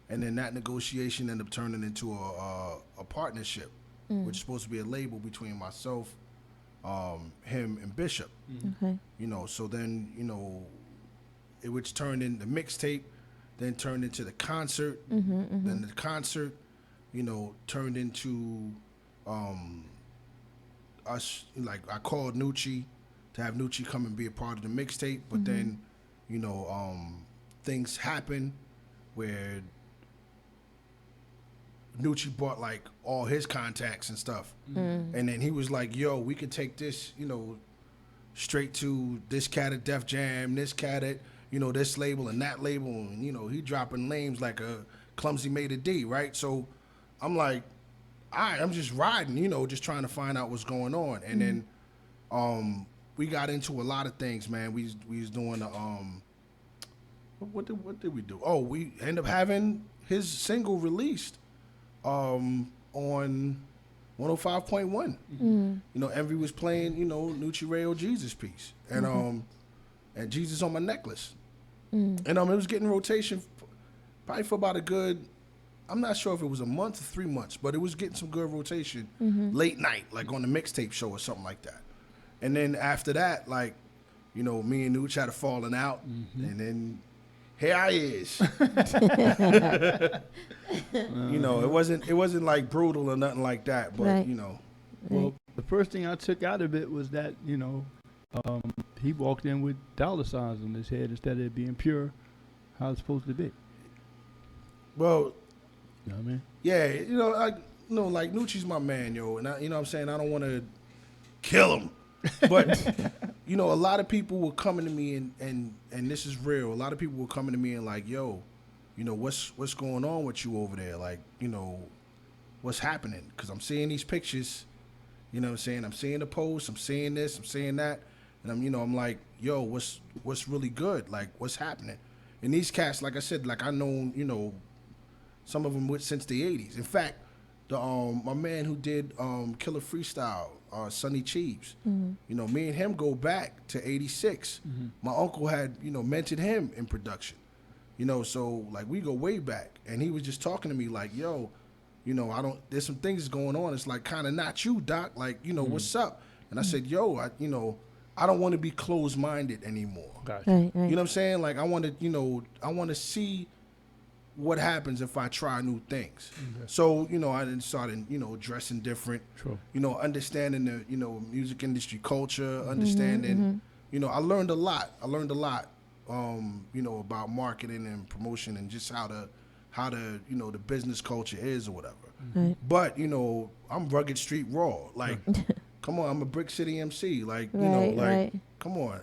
And then that negotiation ended up turning into a partnership, which is supposed to be a label between myself him and Bishop. Okay. You know, so then, you know, it which turned into mixtape, then turned into the concert, then the concert, you know, turned into us, like I called Nucci to have Nucci come and be a part of the mixtape, but then, you know, things happen where Nucci bought like all his contacts and stuff. And then he was like, yo, we could take this, you know, straight to this cat at Def Jam, this cat at, you know, this label and that label. And, you know, he dropping names like a Clumsy Made a D, right? So I'm like, all right, I'm just riding, you know, just trying to find out what's going on. And then we got into a lot of things, man. We was doing the, what did we do? Oh, we ended up having his single released on 105.1. You know, Envy was playing, you know, Nucci Rayo Jesus piece. And and Jesus on My Necklace. And it was getting rotation probably for about a good, I'm not sure if it was a month or 3 months, but it was getting some good rotation late night, like on the mixtape show or something like that. And then after that, like, you know, me and Nucci had a falling out, and then here I is. You know, it wasn't like brutal or nothing like that, but you know. Well, the first thing I took out of it was that, you know, he walked in with dollar signs on his head instead of it being pure, how it's supposed to be. Well, you know what I mean? Yeah, you know, like Nucci's my man, yo, and you know what I'm saying, I don't want to kill him, but you know, a lot of people were coming to me and this is real. A lot of people were coming to me and like, yo, you know, what's going on with you over there? Like, you know, what's happening? Because I'm seeing these pictures, you know what I'm saying? I'm seeing the posts, I'm seeing this, I'm seeing that, and I'm like, yo, what's really good? Like, what's happening? And these cats, like I said, like I know, you know, some of them since the 80s. In fact, the my man who did Killer Freestyle, Sonny Cheeves, you know, me and him go back to 86. My uncle had, you know, mentored him in production. You know, so like we go way back, and he was just talking to me like, yo, you know, there's some things going on. It's like kind of not you, Doc. Like, you know, what's up? And I said, yo, I don't want to be closed-minded anymore. Gotcha. Right. You know what I'm saying? Like I want to see what happens if I try new things. So, you know, I then started, you know, dressing different, you know, understanding the, you know, music industry culture, understanding, you know, I learned a lot, you know, about marketing and promotion and just how to, you know, the business culture is or whatever. Right. But, you know, I'm rugged street raw. Like, come on, I'm a Brick City MC. Like, you know, like, come on.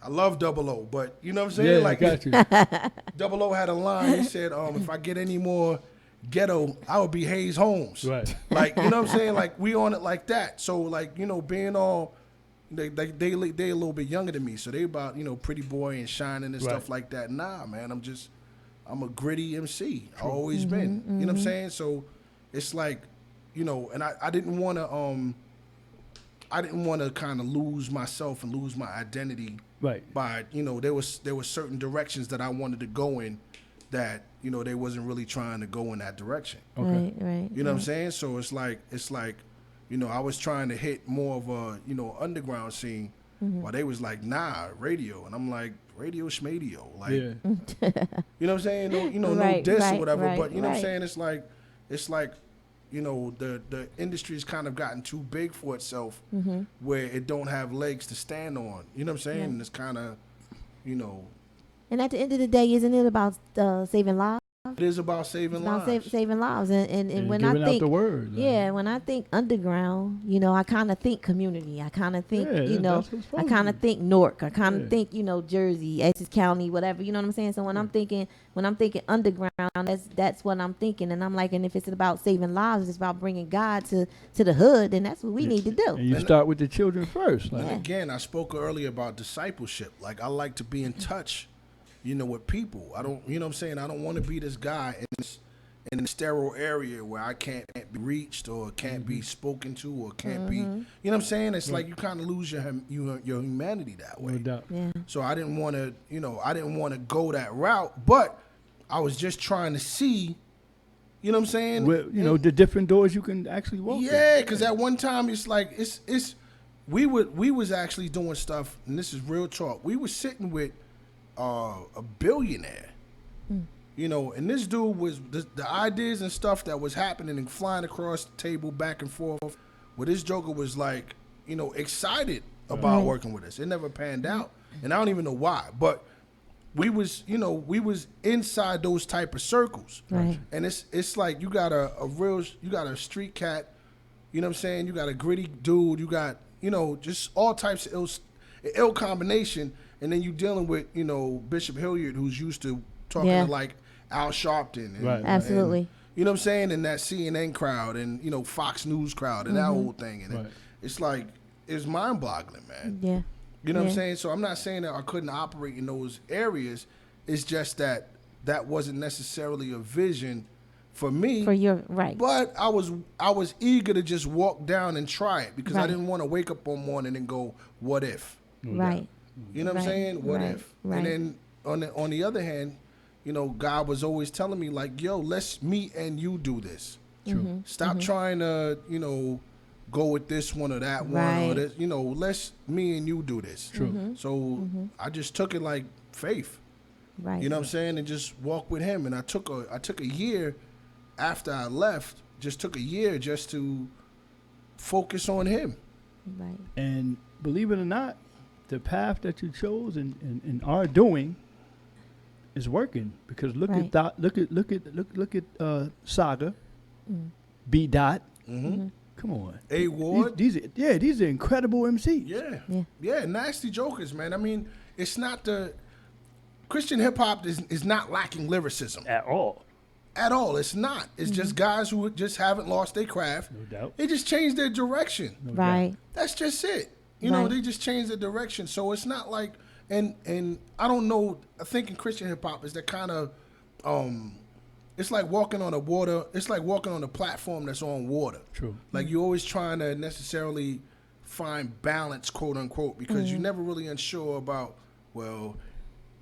I love Double O, but you know what I'm saying? Yeah, like, I got you. Double O had a line. He said, if I get any more ghetto, I would be Hayes Holmes. Right. Like, you know what I'm saying? Like, we on it like that. So, like, you know, being all, they a little bit younger than me. So they about, you know, Pretty Boy and Shining and stuff like that. Nah, man, I'm a gritty MC. I always been. You know what I'm saying? So it's like, you know, and I didn't want to kind of lose myself and lose my identity. Right. By, you know, there were certain directions that I wanted to go in that, you know, they wasn't really trying to go in that direction. Okay. Right. You know what I'm saying? So it's like, you know, I was trying to hit more of a, you know, underground scene while they was like, nah, radio. And I'm like, radio schmadio. Like, you know what I'm saying? No, you know, no diss or whatever. But you know what I'm saying? It's like, you know, the industry's kind of gotten too big for itself where it don't have legs to stand on. You know what I'm saying? And it's kind of, you know. And at the end of the day, isn't it about saving lives? It is about saving lives. Saving lives. And when I giving think, out the word, when I think underground, you know, I kind of think community. I kind of think, you know, I kind of think Newark. I kind of think, you know, Jersey, Essex County, whatever. You know what I'm saying? So when I'm thinking underground, that's what I'm thinking. And I'm like, and if it's about saving lives, it's about bringing God to the hood, then that's what we need to do. And you start with the children first. Like. And again, I spoke earlier about discipleship. Like, I like to be in touch, you know, with people. I don't, you know what I'm saying? I don't want to be this guy in a sterile area where I can't be reached or can't be spoken to or can't be, you know what I'm saying? It's like you kind of lose your humanity that way. No doubt. Yeah. So I didn't want to, go that route, but I was just trying to see, You know what I'm saying? Where, you know, the different doors you can actually walk through. Yeah, because at one time it's like we was actually doing stuff, and this is real talk. We was sitting with a billionaire, you know, and this dude was the ideas and stuff that was happening and flying across the table back and forth. Where this joker was like, you know, excited about working with us. It never panned out, and I don't even know why, but. We was inside those type of circles, Right. and it's like you got you got a street cat, you know what I'm saying? You got a gritty dude, you got, you know, just all types of ill combination, and then you dealing with, you know, Bishop Hilliard, who's used to talking Yeah. to like Al Sharpton, and, Right. Absolutely. and, you know what I'm saying, and that CNN crowd, and you know Fox News crowd, and that whole thing, and Right. it's like it's mind-boggling, man. Yeah. You know what I'm Yeah. saying? So I'm not saying that I couldn't operate in those areas. It's just that wasn't necessarily a vision for me. For your right. But I was eager to just walk down and try it because I Right. didn't want to wake up one morning and go, what if? Right. You know what I'm Right, saying? What right, if? right. And then on the other hand, you know, God was always telling me like, yo, let's me and you do this. Stop trying to, you know, go with this one or that one or Right. this, you know, let's me and you do this. So I just took it like faith. Right. You know what I'm saying? And just walk with him. And I took a year after I left, just took a year just to focus on him. Right. And believe it or not, the path that you chose and are doing is working, because look Right. at that, look at Saga, B Dot. Come on, A Ward. These are incredible MCs. Yeah, nasty jokers, man. I mean, it's not the Christian hip hop is not lacking lyricism At all. at all. It's not. It's just guys who just haven't lost their craft. No doubt. They just changed their direction. Right. That's just it. You know, Right. they just changed their direction. So it's not like, and I don't know. I think in Christian hip hop is that kind of, it's like walking on it's like walking on a platform that's on water. True. Like you're always trying to necessarily find balance, quote unquote, because you're never really unsure about, well,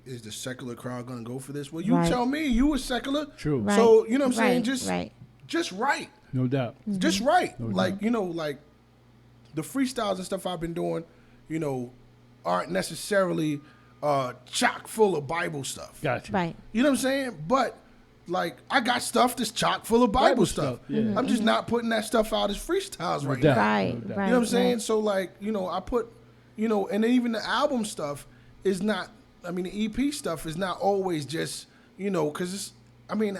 is the secular crowd gonna go for this? Well, you Right. tell me. You were secular. True. Right. So you know what I'm saying? Right. Just Right. just right. No doubt. Just right. No Like, you know, like the freestyles and stuff I've been doing, you know, aren't necessarily chock full of Bible stuff. Gotcha. Right. You know what I'm saying? But like I got stuff that's chock full of Bible stuff. yeah. I'm just not putting that stuff out as freestyles right doubt. now. Right. No doubt. Right. You know what I'm saying? Right. So like, you know, I put, you know, and then even the album stuff is not, I mean, the EP stuff is not always just, you know, because it's, I mean,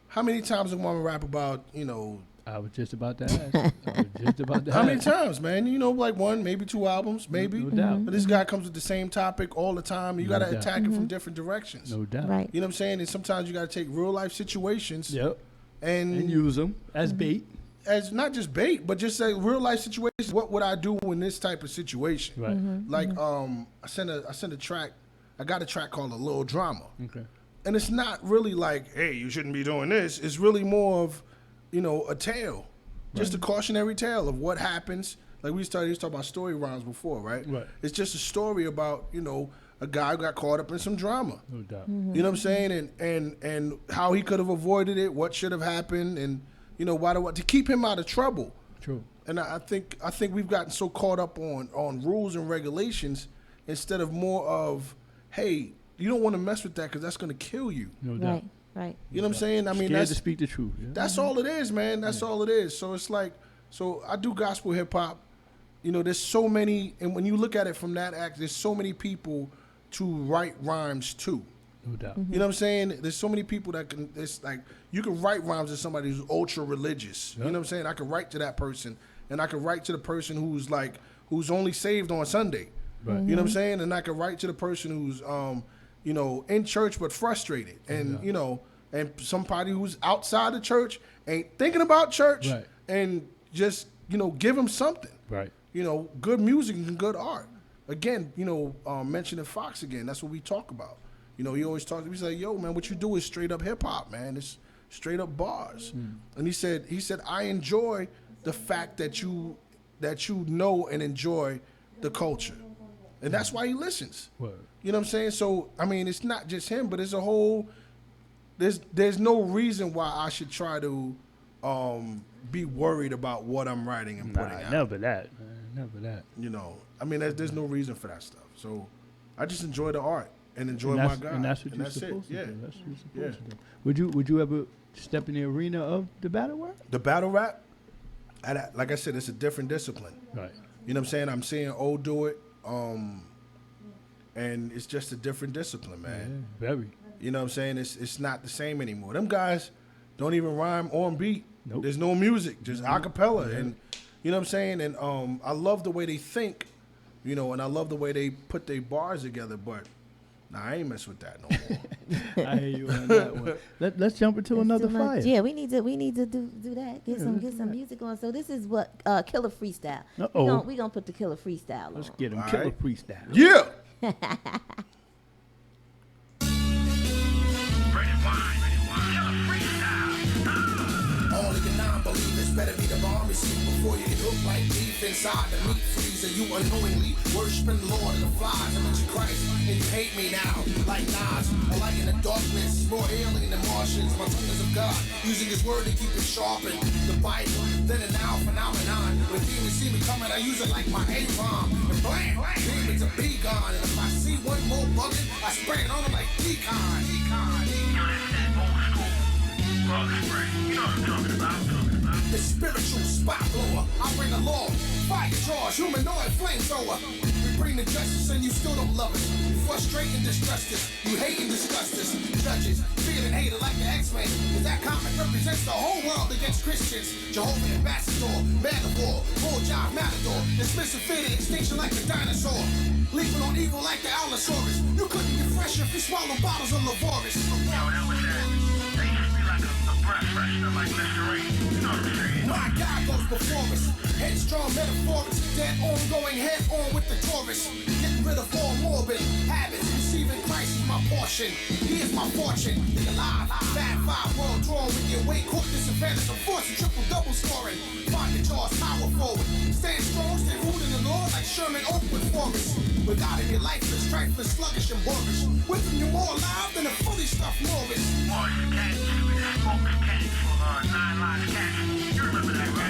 how many times am I gonna rap about, you know, I was just about to ask. how many times, man? You know, like one, maybe two albums, maybe. No doubt. But this guy comes with the same topic all the time. You No got to doubt. attack it from different directions. No doubt. Right. You know what I'm saying? And sometimes you got to take real life situations Yep. and And use them as bait. as not just bait, but just say real life situations. What would I do in this type of situation? Right. Like, I sent a track. I got a track called A Little Drama. Okay. And it's not really like, hey, you shouldn't be doing this. It's really more of, you know, a tale. Just a cautionary tale of what happens. Like we started to talk about story rhymes before, right? Right. It's just a story about, you know, a guy who got caught up in some drama. No doubt. You know what I'm saying? And how he could have avoided it, what should have happened, and, you know, to keep him out of trouble. True. And I think we've gotten so caught up on rules and regulations instead of more of, hey, you don't want to mess with that because that's going to kill you. No doubt. Right. Right. You know what I'm saying? I mean, Scared that's to speak the truth. Yeah. that's all it is, man. That's all it is. So it's like, so I do gospel hip hop. You know, there's so many, and when you look at it from that act, there's so many people to write rhymes to. No doubt. You know what I'm saying? There's so many people that can. It's like you can write rhymes to somebody who's ultra religious. You know what I'm saying? I can write to that person, and I can write to the person who's only saved on Sunday. Right. You know what I'm saying? And I can write to the person who's you know, in church but frustrated, and you know, and somebody who's outside the church ain't thinking about church, Right. and just, you know, give them something. Right. You know, good music and good art. Again, you know, mentioning Fox again, that's what we talk about. You know, he always talks. He's like, "Yo, man, what you do is straight up hip hop, man. It's straight up bars." And he said, "I enjoy the fact that you know and enjoy the culture, and that's why he listens." Word. You know what I'm saying? So, I mean, it's not just him, but it's a whole there's no reason why I should try to be worried about what I'm writing and putting out. Never that, man. Never that. You know, I mean, there's no reason for that stuff. So I just enjoy the art and enjoy And my that's- guy. And that's what you're it. supposed to Yeah. do. That's what you're supposed to do. Would you ever step in the arena of the battle rap? The battle rap, like I said, it's a different discipline. Right. You know what I'm saying? I'm seeing O do it, and it's just a different discipline, man. Yeah, very. You know what I'm saying? It's not the same anymore. Them guys don't even rhyme on beat. Nope. There's no music, just a cappella. And you know what I'm saying? And I love the way they think, you know, and I love the way they put their bars together, but I ain't mess with that no more. I hear you on that one. Let's jump into another fire. Yeah, we need to do that. Get some music on. So this is what Killer Freestyle. Uh-oh. We gonna put the Killer Freestyle Let's on. get him. All Killer right. freestyle. Yeah. All of your non-believers better be the bomb receiver before you get hooked like beef inside the meat freezer. You unknowingly worshiping the Lord of the flies. I'm into Christ and you hate me now like Nas. I like in the darkness, more alien than Martians. My tongue is of God, using His word to keep it sharpened. The Bible, then and now phenomenon. When demons see me coming, I use it like my A-bomb. And blam, demons are be gone. And if I see one more bugging, I spray it on them like pecan. The spiritual spot blower, I bring the law, fire charge, humanoid flamethrower. We bring the justice and you still don't love us. You frustrate and distrust us, you hate and disgust us. Judges, feeling hated like the X-Men, cause that comic represents the whole world against Christians. Jehovah Ambassador, man of war, full job matador, dismissive faded extinction like the dinosaur. Leaping on evil like the Allosaurus. You couldn't get fresher if you swallowed bottles of Lavoris. My God goes before us, headstrong metaphorics, dead ongoing head on with the Taurus. Getting rid of all morbid habits, receiving Christ is my portion. He is my fortune, the alive, fat five world drawn with your weight, court disadvantage, of force and triple double scoring. Find your jaws, power forward, stand strong, stay rooted in the Lord like Sherman Oakwood Forest. Without him, your life is trifling, sluggish and boorish. With him, you're more alive than a fully stuffed Morris.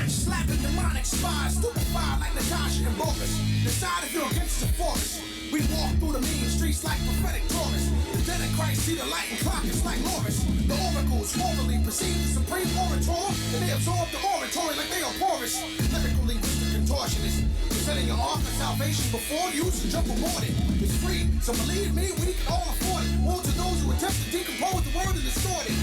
Slapping demonic spies, stupefied like Natasha and Bogus. Decide if you're against the forest. We walk through the mean streets like prophetic Taurus. The dead in Christ see the light and clock is like Loris. The oracles formally perceive the supreme orator, and they absorb the oratory like they are porous. Lyrical linguistic contortionist, presenting your ark of salvation before you to jump aboard it. It's free, so believe me, we can all afford it. Woe to those who attempt to decompose the word and distort it.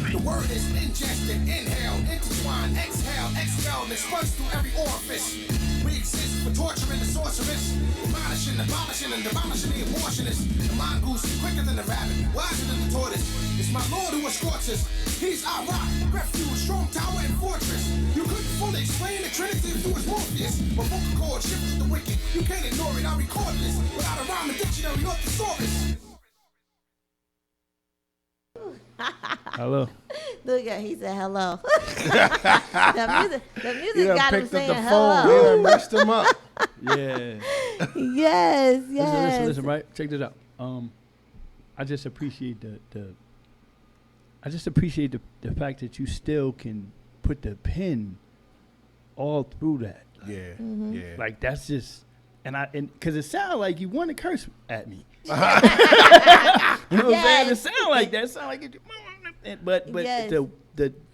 The word is ingested, inhale, intertwine, exhale, expel, and expunged through every orifice. We exist for torturing the sorceress, admonishing, abolishing, and demolishing the abortionist. The mongoose quicker than the rabbit, wiser than the tortoise. It's my Lord who escorts us. He's our rock, refuge, strong tower, and fortress. You couldn't fully explain the Trinity if you was Morpheus, but vocal cord shifts the wicked. You can't ignore it. I record this without a rhyme and dictionary or thesaurus. Hello. Look at he said hello. the music got him saying hello. Yeah, messed him up. Yeah. Yes, yes. Listen, right? Check this out. I just appreciate the fact that you still can put the pen all through that. Yeah, Mm-hmm. yeah. Like that's just and because it sounded like you want to curse at me. You know what I'm saying? It sound like that. It sound like it. But Yes.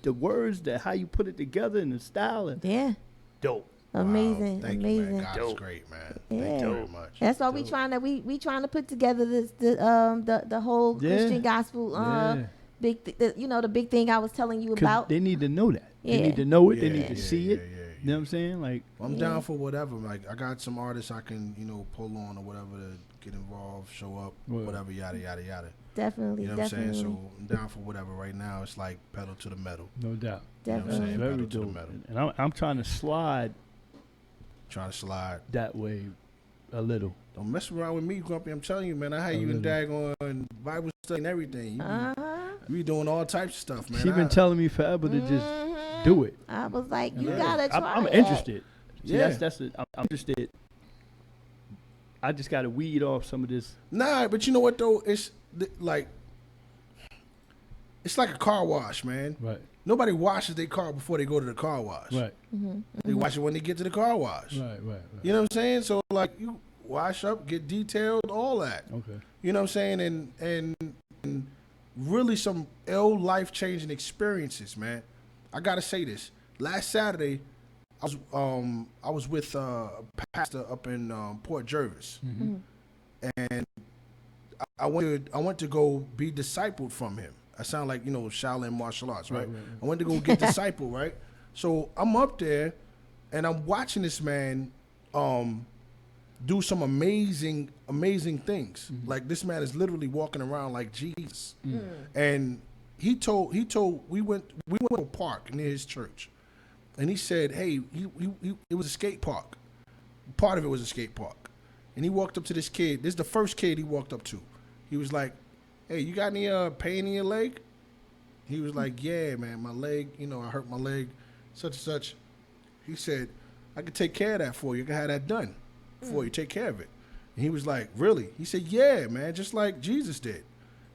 the words, how you put it together, and the style, and dope. Amazing, Thank amazing. you, man. God is great, man. Yeah. Thank you very much. That's why we trying to put together the whole Christian gospel big the big thing I was telling you about. They need to know that. Yeah. They need to know it. They Yeah, need to see it. yeah. You know what I'm saying? Like I'm down for whatever. Like I got some artists I can pull on or whatever to get involved, show up, whatever, yada yada yada. Definitely, You know what definitely. I'm saying? So I'm down for whatever. Right now, it's like pedal to the metal. No doubt. You know what I'm saying? Very Pedal to the dope. metal. And I'm trying to slide. Trying to slide that way a little. Don't mess around with me, Grumpy. I'm telling you, man. I had you in daggone Bible study and everything. You be doing all types of stuff, man. She been telling me forever to just do it. I was like, you gotta try. I'm that. interested. See, Yeah. that's it. I'm interested. I just got to weed off some of this. Nah, but you know what though? It's like a car wash, man. Right. Nobody washes their car before they go to the car wash. Right. They wash it when they get to the car wash. Right. You know what I'm saying? So like you wash up, get detailed, all that. Okay. You know what I'm saying? And really some ill life-changing experiences, man. I gotta say this. Last Saturday, I was with a pastor up in Port Jervis, and I went to go be discipled from him. I sound like, Shaolin martial arts, right? I went to go get discipled, right? So I'm up there, and I'm watching this man do some amazing things. Like this man is literally walking around like Jesus. And he told we went to a park near his church, and he said, hey, it was a skate park. Part of it was a skate park, and he walked up to this kid. This is the first kid he walked up to. He was like, hey, you got any pain in your leg? He was like, yeah, man, my leg, I hurt my leg, such and such. He said, I could take care of that for you. I can have that done for you. Take care of it. And he was like, really? He said, yeah, man, just like Jesus did.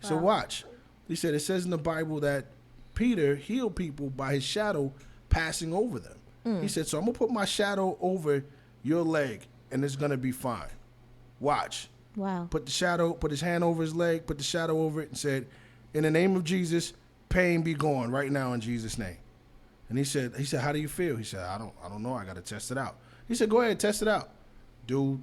So watch. He said, it says in the Bible that Peter healed people by his shadow passing over them. He said, so I'm going to put my shadow over your leg, and it's going to be fine. Watch. Wow. Put his hand over his leg, put the shadow over it, and said, in the name of Jesus, pain be gone right now in Jesus' name. And he said, how do you feel? He said, I don't know. I got to test it out. He said, go ahead, test it out. Dude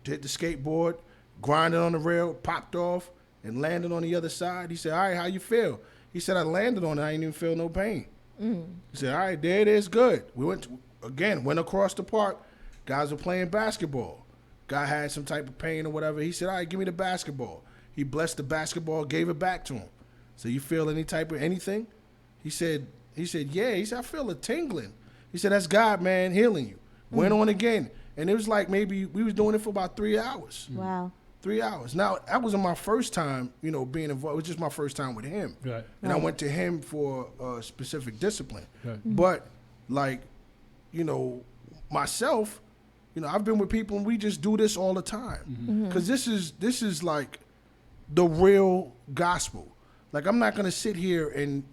hit the skateboard, grinded on the rail, popped off, and landed on the other side. He said, all right, how you feel? He said, I landed on it. I didn't even feel no pain. He said, all right, there it is, good. We went across the park. Guys were playing basketball. Guy had some type of pain or whatever. He said, all right, give me the basketball. He blessed the basketball, gave it back to him. So you feel any type of anything? He said, yeah. He said, I feel a tingling. He said, that's God, man, healing you. Went on again. And it was like maybe we was doing it for about 3 hours. Wow. 3 hours. Now, that wasn't my first time, being involved. It was just my first time with him. Right. And I went to him for a specific discipline. Right. But, myself, I've been with people and we just do this all the time. Because this is like the real gospel. Like, I'm not going to sit here and,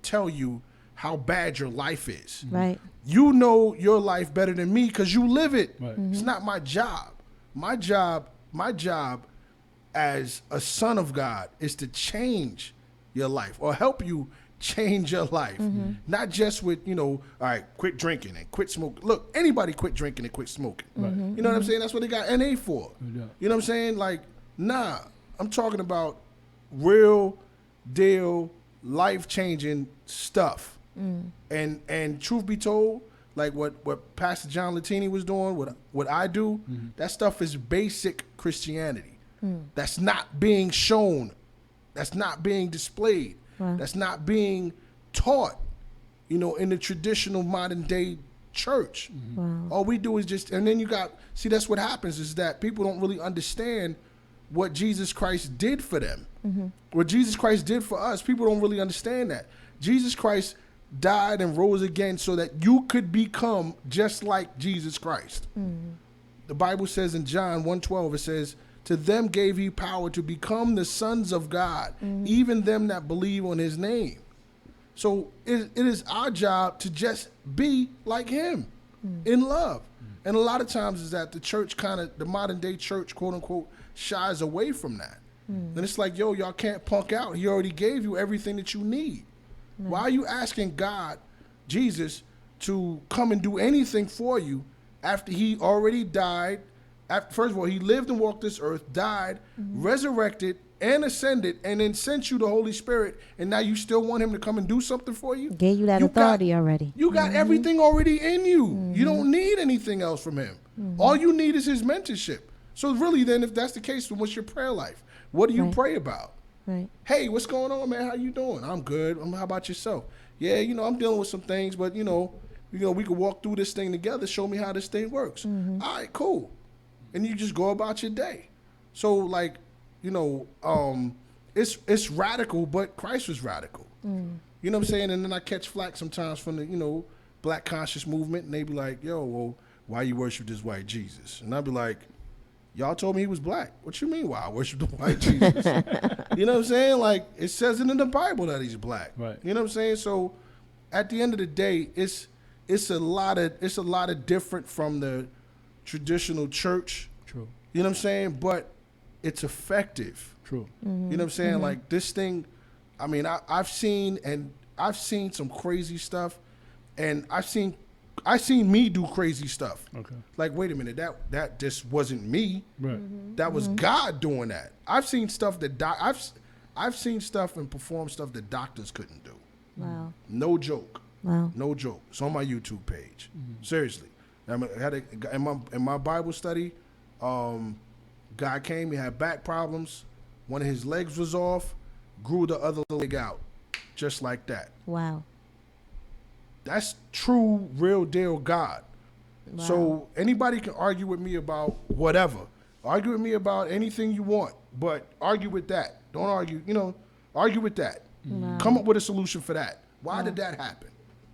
tell you how bad your life is. Right. You know your life better than me because you live it. Right. It's not my job. My job as a son of God is to change your life or help you change your life. Not just with, all right, quit drinking and quit smoking. Look, anybody quit drinking and quit smoking. Right. You know what I'm saying? That's what they got NA for. Yeah. You know what I'm saying? Like, nah, I'm talking about real deal, life-changing stuff. And truth be told, like what Pastor John Latini was doing, what I do, that stuff is basic Christianity. That's not being shown. That's not being displayed. Wow. That's not being taught, in the traditional modern day church. Wow. All we do is just, and then that's what happens is that people don't really understand what Jesus Christ did for them. What Jesus Christ did for us, people don't really understand that. Jesus Christ died and rose again so that you could become just like Jesus Christ. The Bible says in John 1:12, it says, to them gave he power to become the sons of God, even them that believe on his name. So it is our job to just be like him in love. And a lot of times is that the church the modern day church, quote unquote, shies away from that. And it's like, yo, y'all can't punk out. He already gave you everything that you need. Why are you asking God, Jesus, to come and do anything for you after he already died? First of all, he lived and walked this earth, died, resurrected, and ascended, and then sent you the Holy Spirit, and now you still want him to come and do something for you? Gave you that authority already. You got everything already in you. You don't need anything else from him. All you need is his mentorship. So really then, if that's the case, then what's your prayer life? What do you pray about? Right. Hey, what's going on, man? How you doing? I'm good. How about yourself? Yeah, I'm dealing with some things, but we could walk through this thing together. Show me how this thing works. All right, cool. And you just go about your day. So like, it's radical, but Christ was radical. You know what I'm saying? And then I catch flack sometimes from the, Black conscious movement, and they be like, yo, well, why you worship this white Jesus? And I'd be like, Y'all told me he was black. What you mean? Why I worship the white Jesus? You know what I'm saying? Like, it says it in the Bible that he's black. Right. You know what I'm saying? So at the end of the day, it's a lot of different from the traditional church. True. You know what I'm saying? But it's effective. True. You know what I'm saying? Like this thing, I mean, I've seen some crazy stuff, and I've seen me do crazy stuff. Okay. Like, wait a minute, that just wasn't me. Right. That was God doing that. I've seen stuff that I've seen stuff and performed stuff that doctors couldn't do. Wow. No joke. Wow. No joke. It's on my YouTube page. Seriously. I had in my Bible study, guy came, he had back problems. One of his legs was off, grew the other leg out, just like that. Wow. That's true, real deal God. Wow. So anybody can argue with me about whatever. Argue with me about anything you want, but argue with that. Don't argue, argue with that. Wow. Come up with a solution for that. Why did that happen?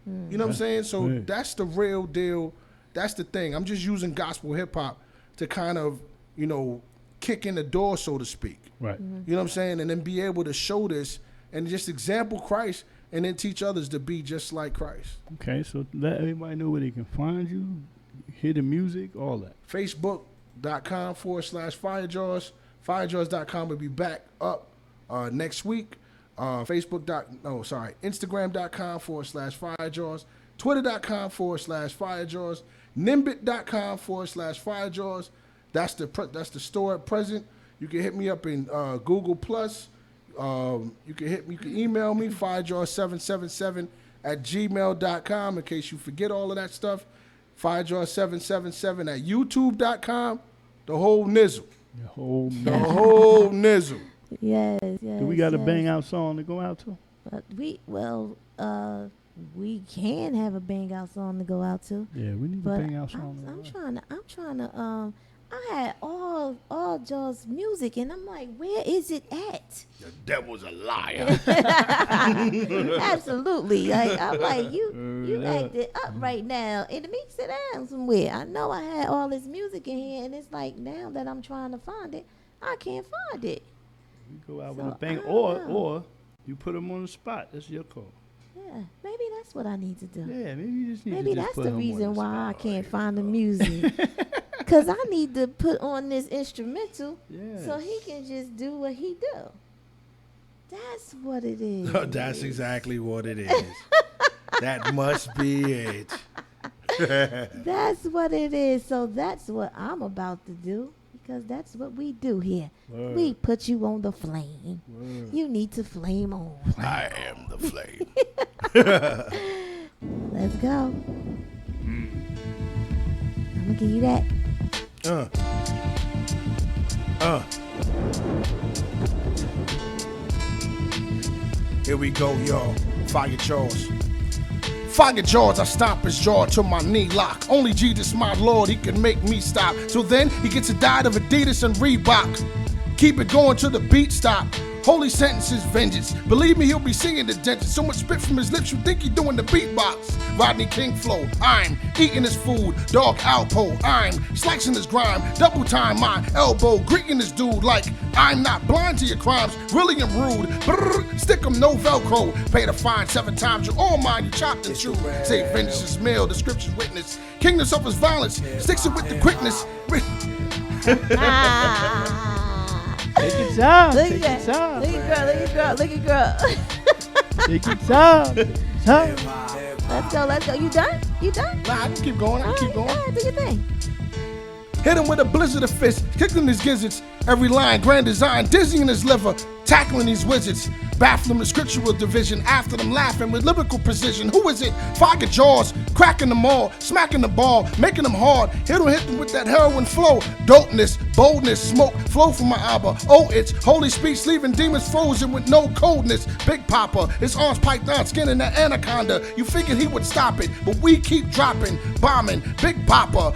You know what I'm saying? So that's the real deal. That's the thing. I'm just using gospel hip hop to kind of, kick in the door, so to speak. Right. You know what I'm saying? And then be able to show this and just example Christ and then teach others to be just like Christ. Okay, so let everybody know where they can find you, hear the music, all that. Facebook.com/FireJaws. FireJaws.com will be back up next week. Instagram.com/FireJaws. Twitter.com/FireJaws. Nimbit.com/FireJaws. That's the store at present. You can hit me up in Google Plus. You can email me firejaws777@gmail.com in case you forget all of that stuff. Firejaws777@youtube.com. The whole nizzle. The whole nizzle. Yes. Do we got a bang out song to go out to? We can have a bang out song to go out to. Yeah, we need a bang out song. I'm trying to I had all Jaws music, and I'm like, where is it at? The devil's a liar. Absolutely. Like, I'm like, you acted up right now. And it makes sit down somewhere. I know I had all this music in here, and it's like now that I'm trying to find it, I can't find it. We go out with a bang, or you put them on the spot. That's your call. Yeah, maybe that's what I need to do. Yeah, maybe you just need maybe to that's put the them reason on the why I spot. can't find the music. Because I need to put on this instrumental so he can just do what he do. That's what it is. That's exactly what it is. That must be it. That's what it is. So that's what I'm about to do. Because that's what we do here. Word. We put you on the flame. Word. You need to flame on. I am the flame. Let's go. I'm going to give you that. Here we go, y'all. Fire Jaws. Fire Jaws, I stomp his jaw to my knee lock. Only Jesus, my Lord, he can make me stop. So then he gets a diet of Adidas and Reebok. Keep it going till the beat stop. Holy sentences, vengeance. Believe me, he'll be singing the dentist. So much spit from his lips, you think he doing the beatbox. Rodney King flow, I'm eating his food. Dog Alpo, I'm slicing his grime. Double time my elbow, greeting this dude like I'm not blind to your crimes. Really am rude. Brrr, stick 'em, no Velcro. Pay the fine 7 times, you're all mine, you chopped and chewed. Say vengeance is meal, the scriptures witness. Kingdom suffers violence, sticks it with the quickness. Take your time. Look Take at your that. time. Look at girl. Take your time. Let's go. You done? Nah, I can keep going. All right, do your thing. Hit him with a blizzard of fists, kicking his gizzards. Every line, grand design, dizzying his liver, tackling these wizards. Baffling the scriptural division, after them laughing with lyrical precision. Who is it? Fire Jaws, cracking them all, smacking the ball, making them hard. Hit them with that heroin flow. Dopeness, boldness, smoke, flow from my Abba. Oh, it's holy speech, leaving demons frozen with no coldness. Big Papa, his arms python skinning that anaconda. You figured he would stop it, but we keep dropping, bombing. Big Papa,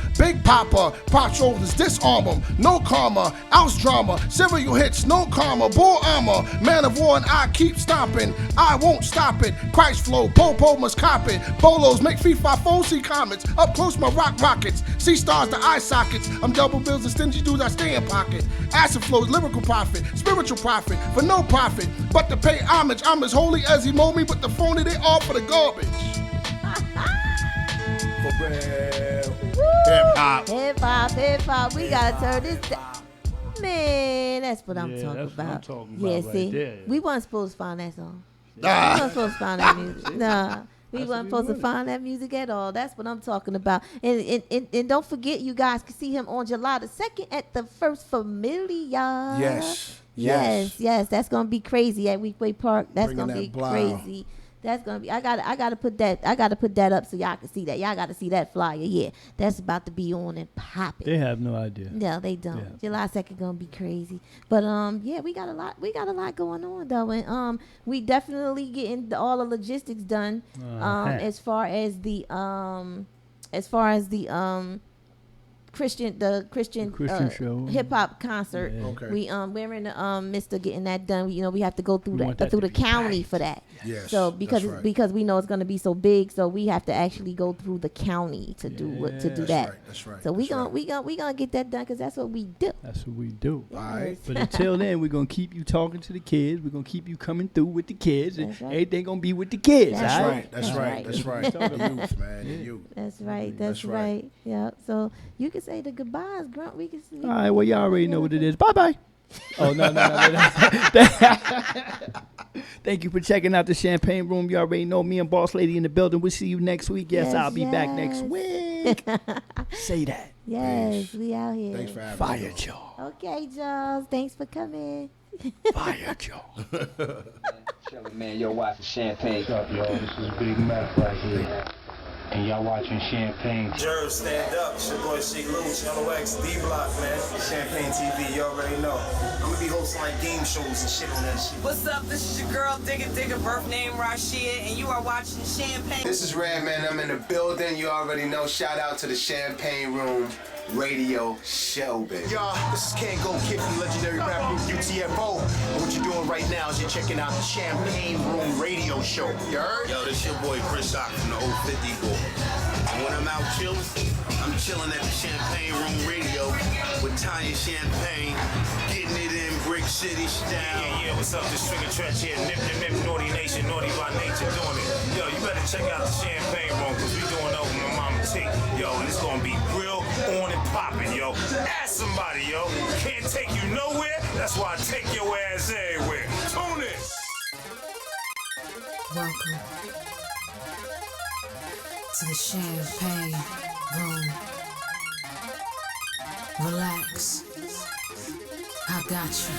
pop shoulders, disarm them. No karma, ounce drama, serial hits, no karma. Bull armor, man of war, and I keep stomping. I won't stop it. Christ flow, Popo must cop it. Bolos make FIFA 4C comments. Up close my rock rockets. See stars to eye sockets. I'm double bills and stingy dudes I stay in pocket. Acid flows, lyrical prophet, spiritual prophet, for no profit, but to pay homage. I'm as holy as he mold me, but the phony they all for the garbage. For real. Hip hop. Hip hop, hip hop. We gotta turn this down. Man, that's what I'm talking that's about. what I'm talking yeah, about right see, there. we weren't supposed to find that song. Ah. We weren't supposed to find that music. Nah, we That's weren't what we supposed to wanted. find that music at all. That's what I'm talking about. And don't forget, you guys can see him on July the 2nd at the First Familia. Yes. That's gonna be crazy at Weekway Park. That's Bringing gonna that be blow. crazy. That's gonna be. I gotta put that up so y'all can see that. Y'all gotta see that flyer. Yeah, that's about to be on and popping. They have no idea. No, they don't. Yeah. July 2nd gonna be crazy. But yeah, we got a lot going on though, and we definitely getting all the logistics done. As far as the Christian show. hip hop concert. Yeah. Okay. We're in the midst of getting that done. We have to go through We want the that through to the be county packed. for that. Yes, So that's right. because we know it's gonna be so big, so we have to actually go through the county to do That's that. right, that's right, So we that's gonna get that done because that's what we do. That's what we do. All right. But until then, we're going to keep you talking to the kids. We're going to keep you coming through with the kids. And That's right. everything going to be with the kids. That's all right. That's right. That's right. The youth, man. The youth. That's right. That's That's right. right. Yeah. So you can say the goodbyes, Grunt. We can see. All right, well, y'all already know what it is. Bye-bye. Oh, no. Thank you for checking out the Champagne Room. You already know me and Boss Lady in the building. We'll see you next week. Yes, I'll be back next week. Say that. Yes, we out here. Thanks for having Fire me. Joe. Okay, Charles. Thanks for coming. Fire Joe. Chillin', man. Yo, watching Champagne. What's up, y'all? This is Big Mac right here. And y'all watching Champagne. Jerv, stand up. It's your boy Sheik Luch, LOX, D-Block, man. Champagne TV, you already know. I'm gonna be hosting like game shows and shit on that shit. What's up? This is your girl, Digga, birth name Rashia, and you are watching Champagne. This is Redman. I'm in the building. You already know. Shout out to the Champagne Room Radio Show, baby. Y'all, this is Ken Go Kid from legendary rap group UTFO. And what you're doing right now is you're checking out the Champagne Room Radio Show. You heard? Yo, this your boy Chris Rock from the old 50 Ball. And when I'm out chilling, I'm chilling at the Champagne Room Radio with Tanya Champagne, getting it in Brick City style. Yeah, what's up? This Trigger Trench here. Nip, Naughty Nation, Naughty by Nature doing it. Yo, you better check out the Champagne Room, because we doing it over my mama T. Yo, and it's gonna be real on and popping, yo. Ask somebody, yo. Can't take you nowhere, that's why I take your ass everywhere. Tune in. Welcome to the Champagne Room. Relax, I got you.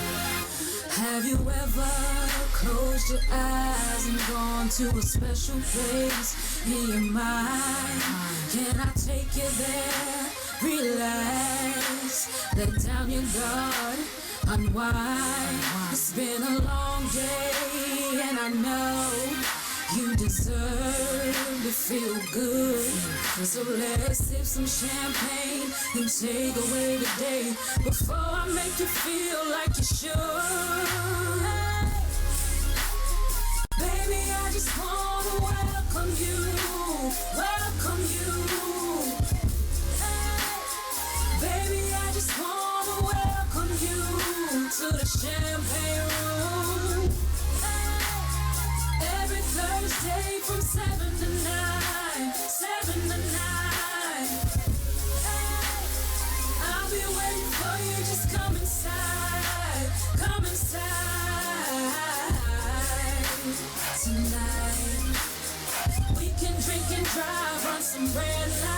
Have you ever closed your eyes and gone to a special place in your mind? Can I take you there? Relax, let down your guard, unwind. It's been a long day and I know you deserve to feel good. So let's sip some champagne and take away the day before I make you feel like you should. Baby, I just wanna welcome you, welcome you. Baby, I just wanna welcome you to the Champagne Room. Every Thursday from 7 to 9, 7 to 9. I'll be waiting for you, just come inside, come inside. Tonight, we can drink and drive, run some red lights.